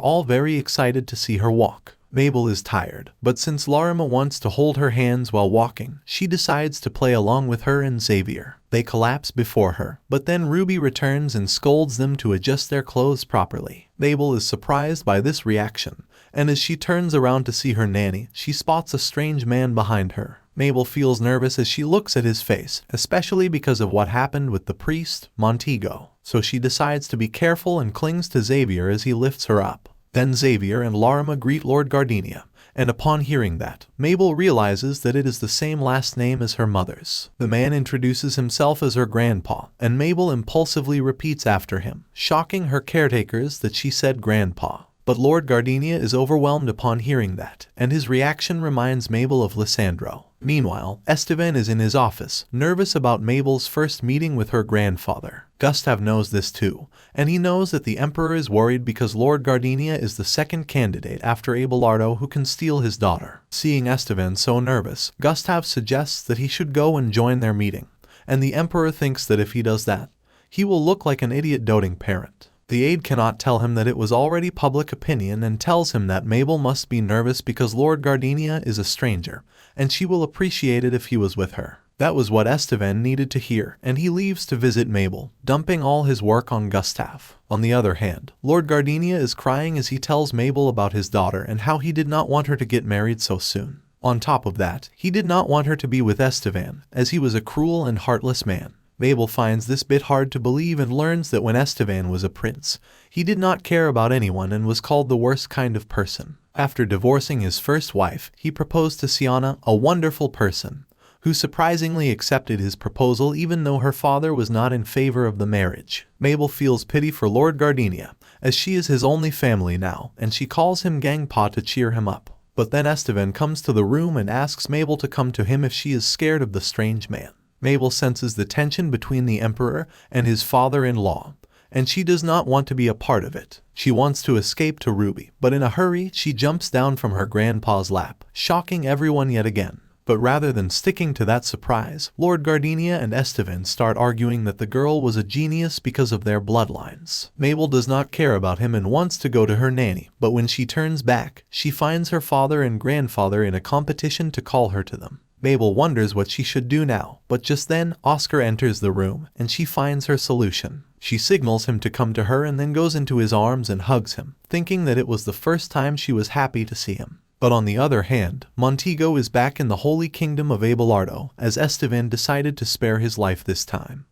all very excited to see her walk. Mabel is tired, but since Laurima wants to hold her hands while walking, she decides to play along with her and Xavier. They collapse before her, but then Ruby returns and scolds them to adjust their clothes properly. Mabel is surprised by this reaction, and as she turns around to see her nanny, she spots a strange man behind her. Mabel feels nervous as she looks at his face, especially because of what happened with the priest, Montego. So she decides to be careful and clings to Xavier as he lifts her up. Then Xavier and Laurima greet Lord Gardenia, and upon hearing that, Mabel realizes that it is the same last name as her mother's. The man introduces himself as her grandpa, and Mabel impulsively repeats after him, shocking her caretakers that she said grandpa. But Lord Gardenia is overwhelmed upon hearing that, and his reaction reminds Mabel of Lysandro. Meanwhile, Esteban is in his office, nervous about Mabel's first meeting with her grandfather. Gustav knows this too, and he knows that the Emperor is worried because Lord Gardenia is the second candidate after Abelardo who can steal his daughter. Seeing Esteban so nervous, Gustav suggests that he should go and join their meeting, and the Emperor thinks that if he does that, he will look like an idiot doting parent. The aide cannot tell him that it was already public opinion and tells him that Mabel must be nervous because Lord Gardenia is a stranger, and she will appreciate it if he was with her. That was what Esteban needed to hear, and he leaves to visit Mabel, dumping all his work on Gustav. On the other hand, Lord Gardenia is crying as he tells Mabel about his daughter and how he did not want her to get married so soon. On top of that, he did not want her to be with Esteban, as he was a cruel and heartless man. Mabel finds this bit hard to believe and learns that when Esteban was a prince, he did not care about anyone and was called the worst kind of person. After divorcing his first wife, he proposed to Siana, a wonderful person, who surprisingly accepted his proposal even though her father was not in favor of the marriage. Mabel feels pity for Lord Gardenia, as she is his only family now, and she calls him Gangpa to cheer him up. But then Esteban comes to the room and asks Mabel to come to him if she is scared of the strange man. Mabel senses the tension between the Emperor and his father-in-law, and she does not want to be a part of it. She wants to escape to Ruby, but in a hurry, she jumps down from her grandpa's lap, shocking everyone yet again. But rather than sticking to that surprise, Lord Gardenia and Esteban start arguing that the girl was a genius because of their bloodlines. Mabel does not care about him and wants to go to her nanny, but when she turns back, she finds her father and grandfather in a competition to call her to them. Mabel wonders what she should do now, but just then, Oscar enters the room, and she finds her solution. She signals him to come to her and then goes into his arms and hugs him, thinking that it was the first time she was happy to see him. But on the other hand, Montego is back in the Holy Kingdom of Abelardo, as Esteban decided to spare his life this time.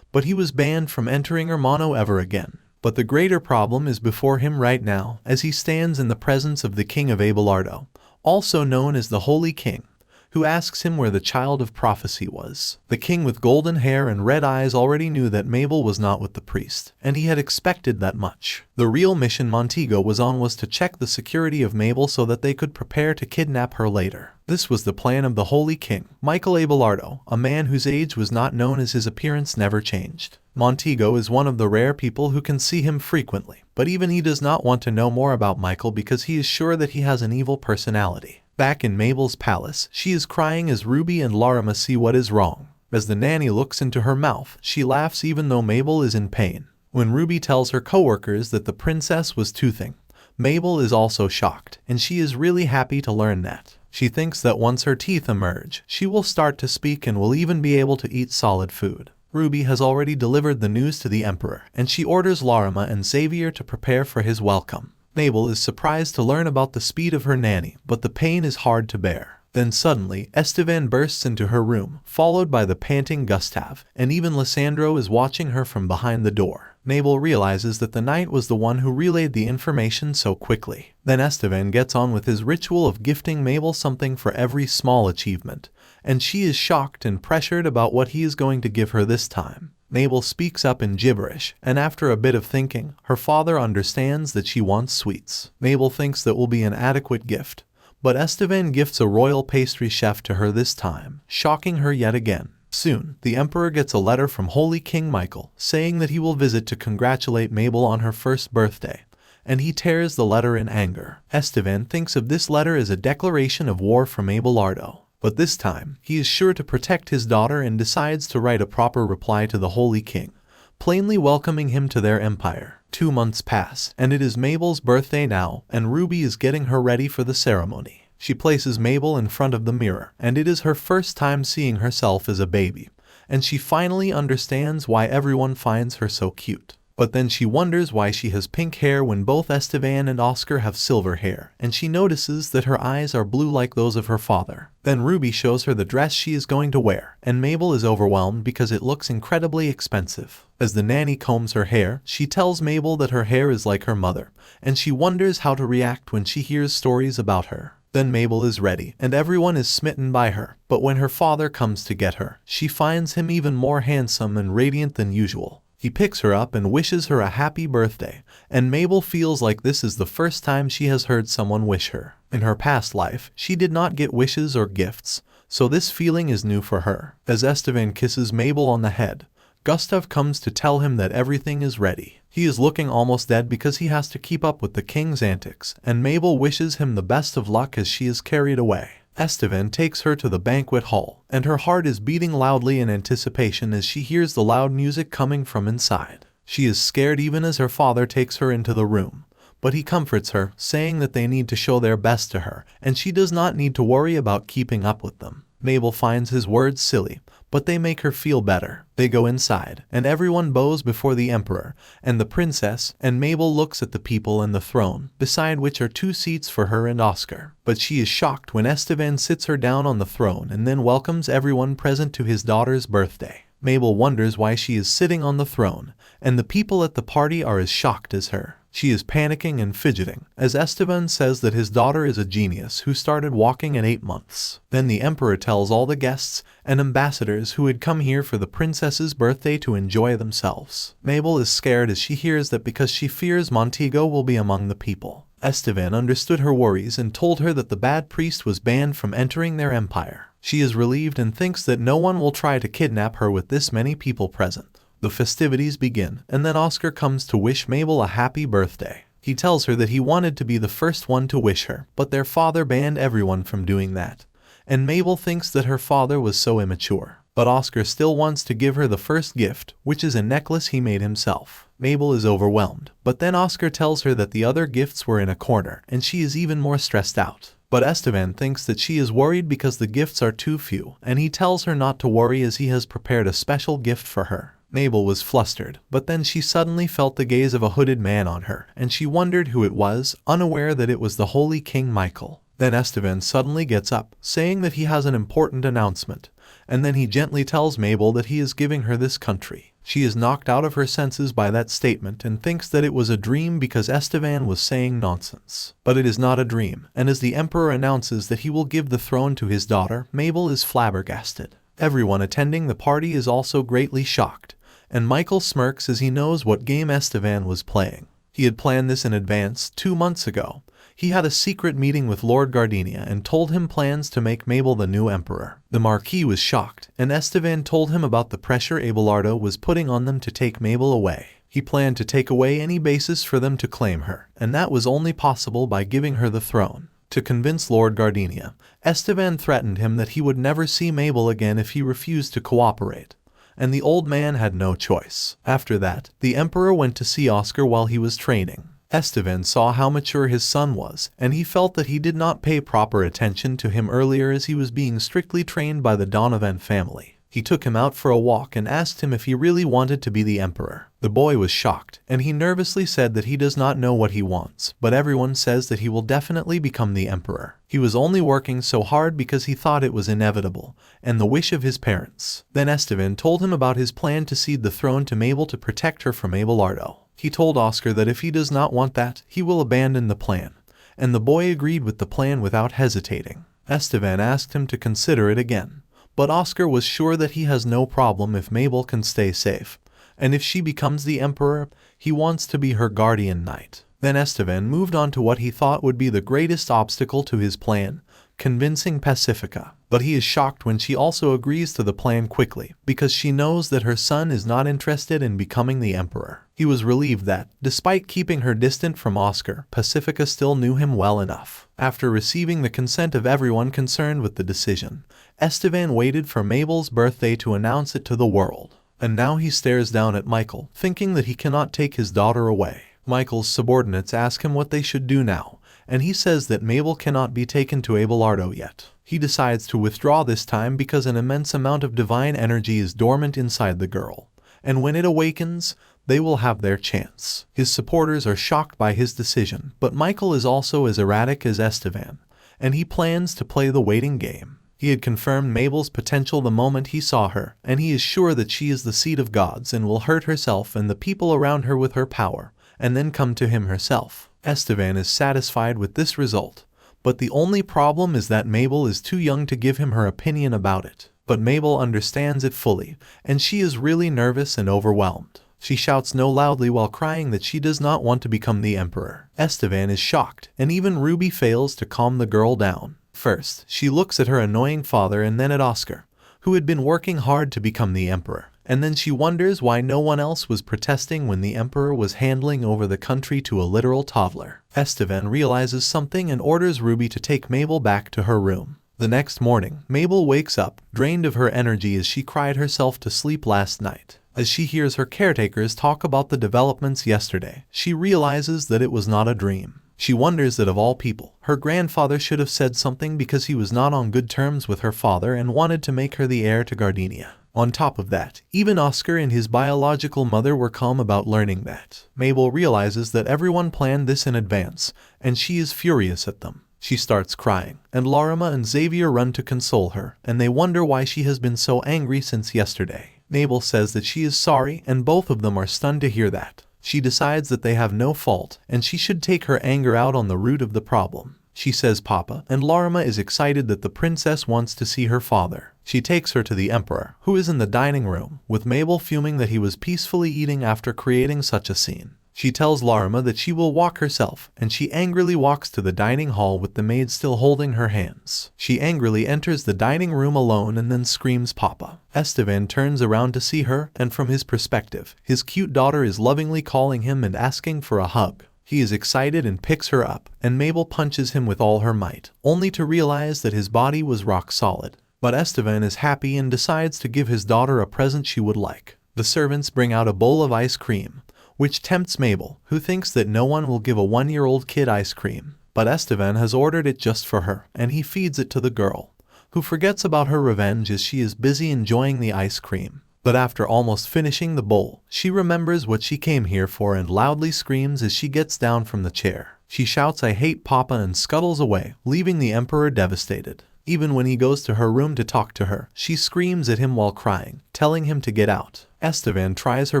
But he was banned from entering Hermano ever again. But the greater problem is before him right now, as he stands in the presence of the King of Abelardo, also known as the Holy King, who asks him where the child of prophecy was. The king with golden hair and red eyes already knew that Mabel was not with the priest, and he had expected that much. The real mission Montego was on was to check the security of Mabel so that they could prepare to kidnap her later. This was the plan of the Holy King, Michael Abelardo, a man whose age was not known as his appearance never changed. Montego is one of the rare people who can see him frequently, but even he does not want to know more about Michael because he is sure that he has an evil personality. Back in Mabel's palace, she is crying as Ruby and Laurima see what is wrong. As the nanny looks into her mouth, she laughs even though Mabel is in pain. When Ruby tells her coworkers that the princess was toothing, Mabel is also shocked, and she is really happy to learn that. She thinks that once her teeth emerge, she will start to speak and will even be able to eat solid food. Ruby has already delivered the news to the Emperor, and she orders Laurima and Xavier to prepare for his welcome. Mabel is surprised to learn about the speed of her nanny, but the pain is hard to bear. Then suddenly, Esteban bursts into her room, followed by the panting Gustav, and even Lysandro is watching her from behind the door. Mabel realizes that the knight was the one who relayed the information so quickly. Then Esteban gets on with his ritual of gifting Mabel something for every small achievement, and she is shocked and pressured about what he is going to give her this time. Mabel speaks up in gibberish, and after a bit of thinking, her father understands that she wants sweets. Mabel thinks that will be an adequate gift, but Esteban gifts a royal pastry chef to her this time, shocking her yet again. Soon, the emperor gets a letter from Holy King Michael, saying that he will visit to congratulate Mabel on her first birthday, and he tears the letter in anger. Esteban thinks of this letter as a declaration of war from Abelardo, but this time, he is sure to protect his daughter and decides to write a proper reply to the Holy King, plainly welcoming him to their empire. 2 months pass, and it is Mabel's birthday now, and Ruby is getting her ready for the ceremony. She places Mabel in front of the mirror, and it is her first time seeing herself as a baby, and she finally understands why everyone finds her so cute. But then she wonders why she has pink hair when both Esteban and Oscar have silver hair, and she notices that her eyes are blue like those of her father. Then Ruby shows her the dress she is going to wear, and Mabel is overwhelmed because it looks incredibly expensive. As the nanny combs her hair, she tells Mabel that her hair is like her mother, and she wonders how to react when she hears stories about her. Then Mabel is ready, and everyone is smitten by her, but when her father comes to get her, she finds him even more handsome and radiant than usual. He picks her up and wishes her a happy birthday, and Mabel feels like this is the first time she has heard someone wish her. In her past life, she did not get wishes or gifts, so this feeling is new for her. As Esteban kisses Mabel on the head, Gustav comes to tell him that everything is ready. He is looking almost dead because he has to keep up with the king's antics, and Mabel wishes him the best of luck as she is carried away. Esteban takes her to the banquet hall, and her heart is beating loudly in anticipation as she hears the loud music coming from inside. She is scared even as her father takes her into the room, but he comforts her, saying that they need to show their best to her, and she does not need to worry about keeping up with them. Mabel finds his words silly, but they make her feel better. They go inside, and everyone bows before the emperor and the princess, and Mabel looks at the people and the throne, beside which are 2 seats for her and Oscar. But she is shocked when Esteban sits her down on the throne and then welcomes everyone present to his daughter's birthday. Mabel wonders why she is sitting on the throne, and the people at the party are as shocked as her. She is panicking and fidgeting, as Esteban says that his daughter is a genius who started walking at 8 months. Then the emperor tells all the guests and ambassadors who had come here for the princess's birthday to enjoy themselves. Mabel is scared as she hears that because she fears Montego will be among the people. Esteban understood her worries and told her that the bad priest was banned from entering their empire. She is relieved and thinks that no one will try to kidnap her with this many people present. The festivities begin, and then Oscar comes to wish Mabel a happy birthday. He tells her that he wanted to be the first one to wish her, but their father banned everyone from doing that. And Mabel thinks that her father was so immature. But Oscar still wants to give her the first gift, which is a necklace he made himself. Mabel is overwhelmed, but then Oscar tells her that the other gifts were in a corner, and she is even more stressed out. But Esteban thinks that she is worried because the gifts are too few, and he tells her not to worry as he has prepared a special gift for her. Mabel was flustered, but then she suddenly felt the gaze of a hooded man on her, and she wondered who it was, unaware that it was the Holy King Michael. Then Esteban suddenly gets up, saying that he has an important announcement, and then he gently tells Mabel that he is giving her this country. She is knocked out of her senses by that statement and thinks that it was a dream because Esteban was saying nonsense. But it is not a dream, and as the emperor announces that he will give the throne to his daughter, Mabel is flabbergasted. Everyone attending the party is also greatly shocked, and Michael smirks as he knows what game Esteban was playing. He had planned this in advance 2 months ago. He had a secret meeting with Lord Gardenia and told him plans to make Mabel the new emperor. The Marquis was shocked, and Esteban told him about the pressure Abelardo was putting on them to take Mabel away. He planned to take away any basis for them to claim her, and that was only possible by giving her the throne. To convince Lord Gardenia, Esteban threatened him that he would never see Mabel again if he refused to cooperate. And the old man had no choice. After that, the emperor went to see Oscar while he was training. Esteban saw how mature his son was, and he felt that he did not pay proper attention to him earlier as he was being strictly trained by the Donovan family. He took him out for a walk and asked him if he really wanted to be the emperor. The boy was shocked, and he nervously said that he does not know what he wants, but everyone says that he will definitely become the emperor. He was only working so hard because he thought it was inevitable, and the wish of his parents. Then Esteban told him about his plan to cede the throne to Mabel to protect her from Abelardo. He told Oscar that if he does not want that, he will abandon the plan, and the boy agreed with the plan without hesitating. Esteban asked him to consider it again, but Oscar was sure that he has no problem if Mabel can stay safe, and if she becomes the emperor, he wants to be her guardian knight. Then Esteban moved on to what he thought would be the greatest obstacle to his plan, convincing Pacifica. But he is shocked when she also agrees to the plan quickly, because she knows that her son is not interested in becoming the emperor. He was relieved that, despite keeping her distant from Oscar, Pacifica still knew him well enough. After receiving the consent of everyone concerned with the decision, Esteban waited for Mabel's birthday to announce it to the world. And now he stares down at Michael, thinking that he cannot take his daughter away. Michael's subordinates ask him what they should do now, and he says that Mabel cannot be taken to Abelardo yet. He decides to withdraw this time because an immense amount of divine energy is dormant inside the girl, and when it awakens, they will have their chance. His supporters are shocked by his decision, but Michael is also as erratic as Esteban, and he plans to play the waiting game. He had confirmed Mabel's potential the moment he saw her, and he is sure that she is the seed of gods and will hurt herself and the people around her with her power, and then come to him herself. Esteban is satisfied with this result, but the only problem is that Mabel is too young to give him her opinion about it. But Mabel understands it fully, and she is really nervous and overwhelmed. She shouts no loudly while crying that she does not want to become the emperor. Esteban is shocked, and even Ruby fails to calm the girl down. First, she looks at her annoying father and then at Oscar, who had been working hard to become the emperor. And then she wonders why no one else was protesting when the emperor was handing over the country to a literal toddler. Esteban realizes something and orders Ruby to take Mabel back to her room. The next morning, Mabel wakes up, drained of her energy as she cried herself to sleep last night. As she hears her caretakers talk about the developments yesterday, she realizes that it was not a dream. She wonders that of all people, her grandfather should have said something because he was not on good terms with her father and wanted to make her the heir to Gardenia. On top of that, even Oscar and his biological mother were calm about learning that. Mabel realizes that everyone planned this in advance, and she is furious at them. She starts crying, and Laurima and Xavier run to console her, and they wonder why she has been so angry since yesterday. Mabel says that she is sorry, and both of them are stunned to hear that. She decides that they have no fault, and she should take her anger out on the root of the problem. She says Papa, and Laurima is excited that the princess wants to see her father. She takes her to the emperor, who is in the dining room, with Mabel fuming that he was peacefully eating after creating such a scene. She tells Laurima that she will walk herself, and she angrily walks to the dining hall with the maid still holding her hands. She angrily enters the dining room alone and then screams Papa. Esteban turns around to see her, and from his perspective, his cute daughter is lovingly calling him and asking for a hug. He is excited and picks her up, and Mabel punches him with all her might, only to realize that his body was rock solid. But Esteban is happy and decides to give his daughter a present she would like. The servants bring out a bowl of ice cream, which tempts Mabel, who thinks that no one will give a 1-year-old kid ice cream. But Esteban has ordered it just for her, and he feeds it to the girl, who forgets about her revenge as she is busy enjoying the ice cream. But after almost finishing the bowl, she remembers what she came here for and loudly screams as she gets down from the chair. She shouts "I hate Papa" and scuttles away, leaving the emperor devastated. Even when he goes to her room to talk to her, she screams at him while crying, telling him to get out. Esteban tries her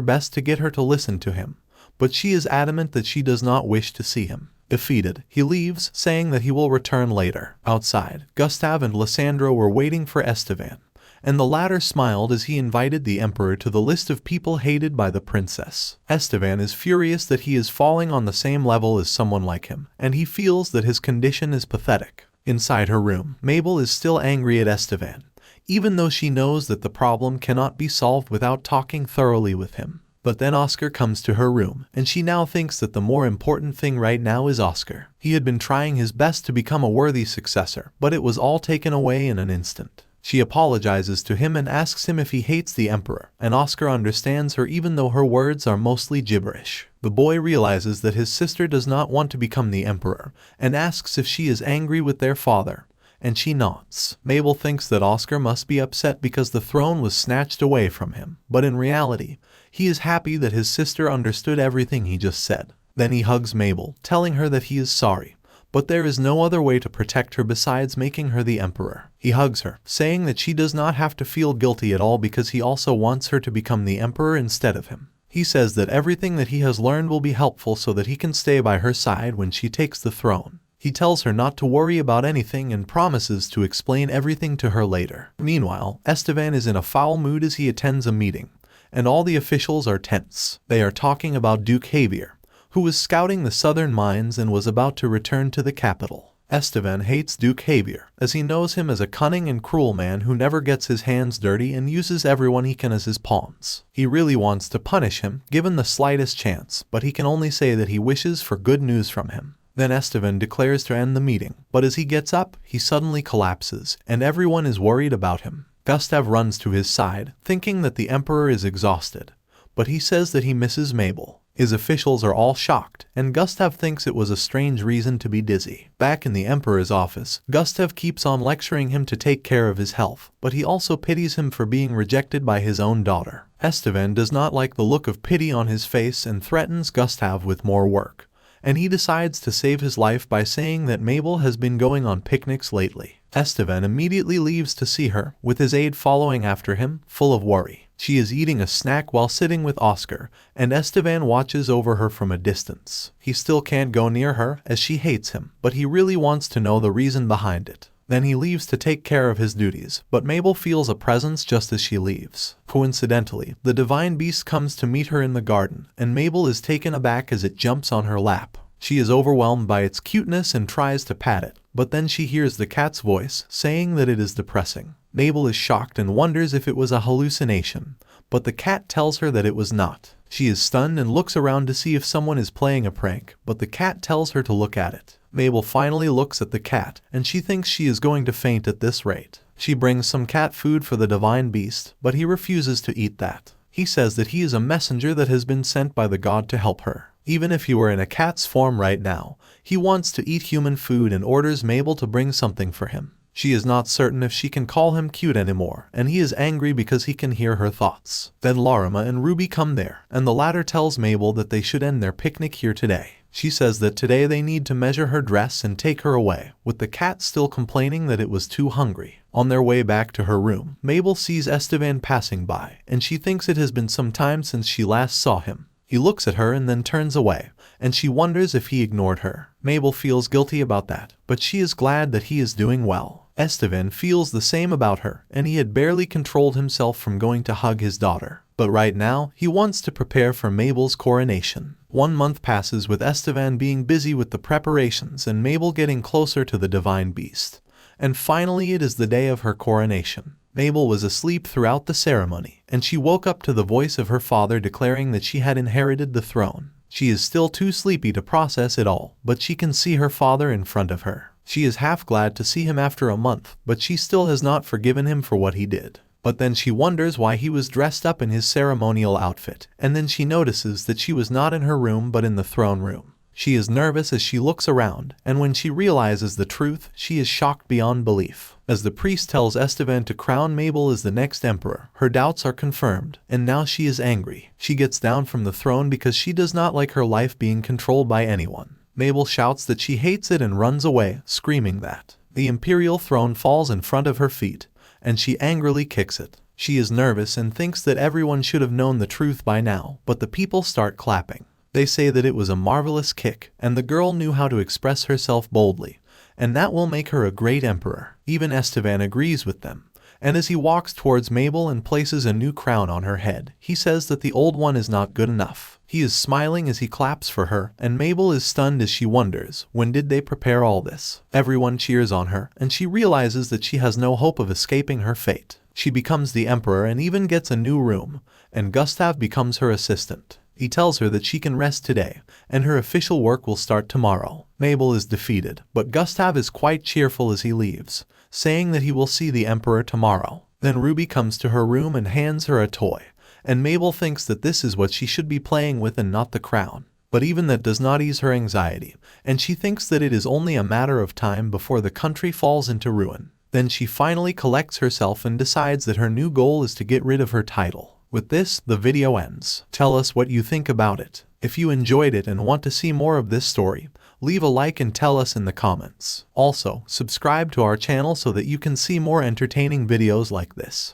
best to get her to listen to him, but she is adamant that she does not wish to see him. Defeated, he leaves, saying that he will return later. Outside, Gustav and Lissandro were waiting for Esteban, and the latter smiled as he invited the emperor to the list of people hated by the princess. Esteban is furious that he is falling on the same level as someone like him, and he feels that his condition is pathetic. Inside her room, Mabel is still angry at Esteban, even though she knows that the problem cannot be solved without talking thoroughly with him. But then Oscar comes to her room, and she now thinks that the more important thing right now is Oscar. He had been trying his best to become a worthy successor, but it was all taken away in an instant. She apologizes to him and asks him if he hates the emperor, and Oscar understands her even though her words are mostly gibberish. The boy realizes that his sister does not want to become the emperor, and asks if she is angry with their father, and she nods. Mabel thinks that Oscar must be upset because the throne was snatched away from him, but in reality, he is happy that his sister understood everything he just said. Then he hugs Mabel, telling her that he is sorry, but there is no other way to protect her besides making her the emperor. He hugs her, saying that she does not have to feel guilty at all because he also wants her to become the emperor instead of him. He says that everything that he has learned will be helpful so that he can stay by her side when she takes the throne. He tells her not to worry about anything and promises to explain everything to her later. Meanwhile, Esteban is in a foul mood as he attends a meeting, and all the officials are tense. They are talking about Duke Javier, who was scouting the southern mines and was about to return to the capital. Esteban hates Duke Javier, as he knows him as a cunning and cruel man who never gets his hands dirty and uses everyone he can as his pawns. He really wants to punish him, given the slightest chance, but he can only say that he wishes for good news from him. Then Esteban declares to end the meeting, but as he gets up, he suddenly collapses, and everyone is worried about him. Gustav runs to his side, thinking that the emperor is exhausted, but he says that he misses Mabel. His officials are all shocked, and Gustav thinks it was a strange reason to be dizzy. Back in the emperor's office, Gustav keeps on lecturing him to take care of his health, but he also pities him for being rejected by his own daughter. Esteban does not like the look of pity on his face and threatens Gustav with more work, and he decides to save his life by saying that Mabel has been going on picnics lately. Esteban immediately leaves to see her, with his aide following after him, full of worry. She is eating a snack while sitting with Oscar, and Esteban watches over her from a distance. He still can't go near her, as she hates him, but he really wants to know the reason behind it. Then he leaves to take care of his duties, but Mabel feels a presence just as she leaves. Coincidentally, the divine beast comes to meet her in the garden, and Mabel is taken aback as it jumps on her lap. She is overwhelmed by its cuteness and tries to pat it, but then she hears the cat's voice, saying that it is depressing. Mabel is shocked and wonders if it was a hallucination, but the cat tells her that it was not. She is stunned and looks around to see if someone is playing a prank, but the cat tells her to look at it. Mabel finally looks at the cat, and she thinks she is going to faint at this rate. She brings some cat food for the divine beast, but he refuses to eat that. He says that he is a messenger that has been sent by the god to help her. Even if he were in a cat's form right now, he wants to eat human food and orders Mabel to bring something for him. She is not certain if she can call him cute anymore, and he is angry because he can hear her thoughts. Then Laurima and Ruby come there, and the latter tells Mabel that they should end their picnic here today. She says that today they need to measure her dress and take her away, with the cat still complaining that it was too hungry. On their way back to her room, Mabel sees Esteban passing by, and she thinks it has been some time since she last saw him. He looks at her and then turns away, and she wonders if he ignored her. Mabel feels guilty about that, but she is glad that he is doing well. Esteban feels the same about her, and he had barely controlled himself from going to hug his daughter. But right now, he wants to prepare for Mabel's coronation. 1 month passes with Esteban being busy with the preparations and Mabel getting closer to the divine beast. And finally it is the day of her coronation. Mabel was asleep throughout the ceremony, and she woke up to the voice of her father declaring that she had inherited the throne. She is still too sleepy to process it all, but she can see her father in front of her. She is half glad to see him after a month, but she still has not forgiven him for what he did. But then she wonders why he was dressed up in his ceremonial outfit, and then she notices that she was not in her room but in the throne room. She is nervous as she looks around, and when she realizes the truth, she is shocked beyond belief. As the priest tells Esteban to crown Mabel as the next emperor, her doubts are confirmed, and now she is angry. She gets down from the throne because she does not like her life being controlled by anyone. Mabel shouts that she hates it and runs away, screaming that the imperial throne falls in front of her feet, and she angrily kicks it. She is nervous and thinks that everyone should have known the truth by now, but the people start clapping. They say that it was a marvelous kick, and the girl knew how to express herself boldly, and that will make her a great emperor. Even Esteban agrees with them, and as he walks towards Mabel and places a new crown on her head, he says that the old one is not good enough. He is smiling as he claps for her, and Mabel is stunned as she wonders, when did they prepare all this? Everyone cheers on her, and she realizes that she has no hope of escaping her fate. She becomes the emperor and even gets a new room, and Gustav becomes her assistant. He tells her that she can rest today, and her official work will start tomorrow. Mabel is defeated, but Gustav is quite cheerful as he leaves, saying that he will see the emperor tomorrow. Then Ruby comes to her room and hands her a toy, and Mabel thinks that this is what she should be playing with and not the crown. But even that does not ease her anxiety, and she thinks that it is only a matter of time before the country falls into ruin. Then she finally collects herself and decides that her new goal is to get rid of her title. With this, the video ends. Tell us what you think about it. If you enjoyed it and want to see more of this story, leave a like and tell us in the comments. Also, subscribe to our channel so that you can see more entertaining videos like this.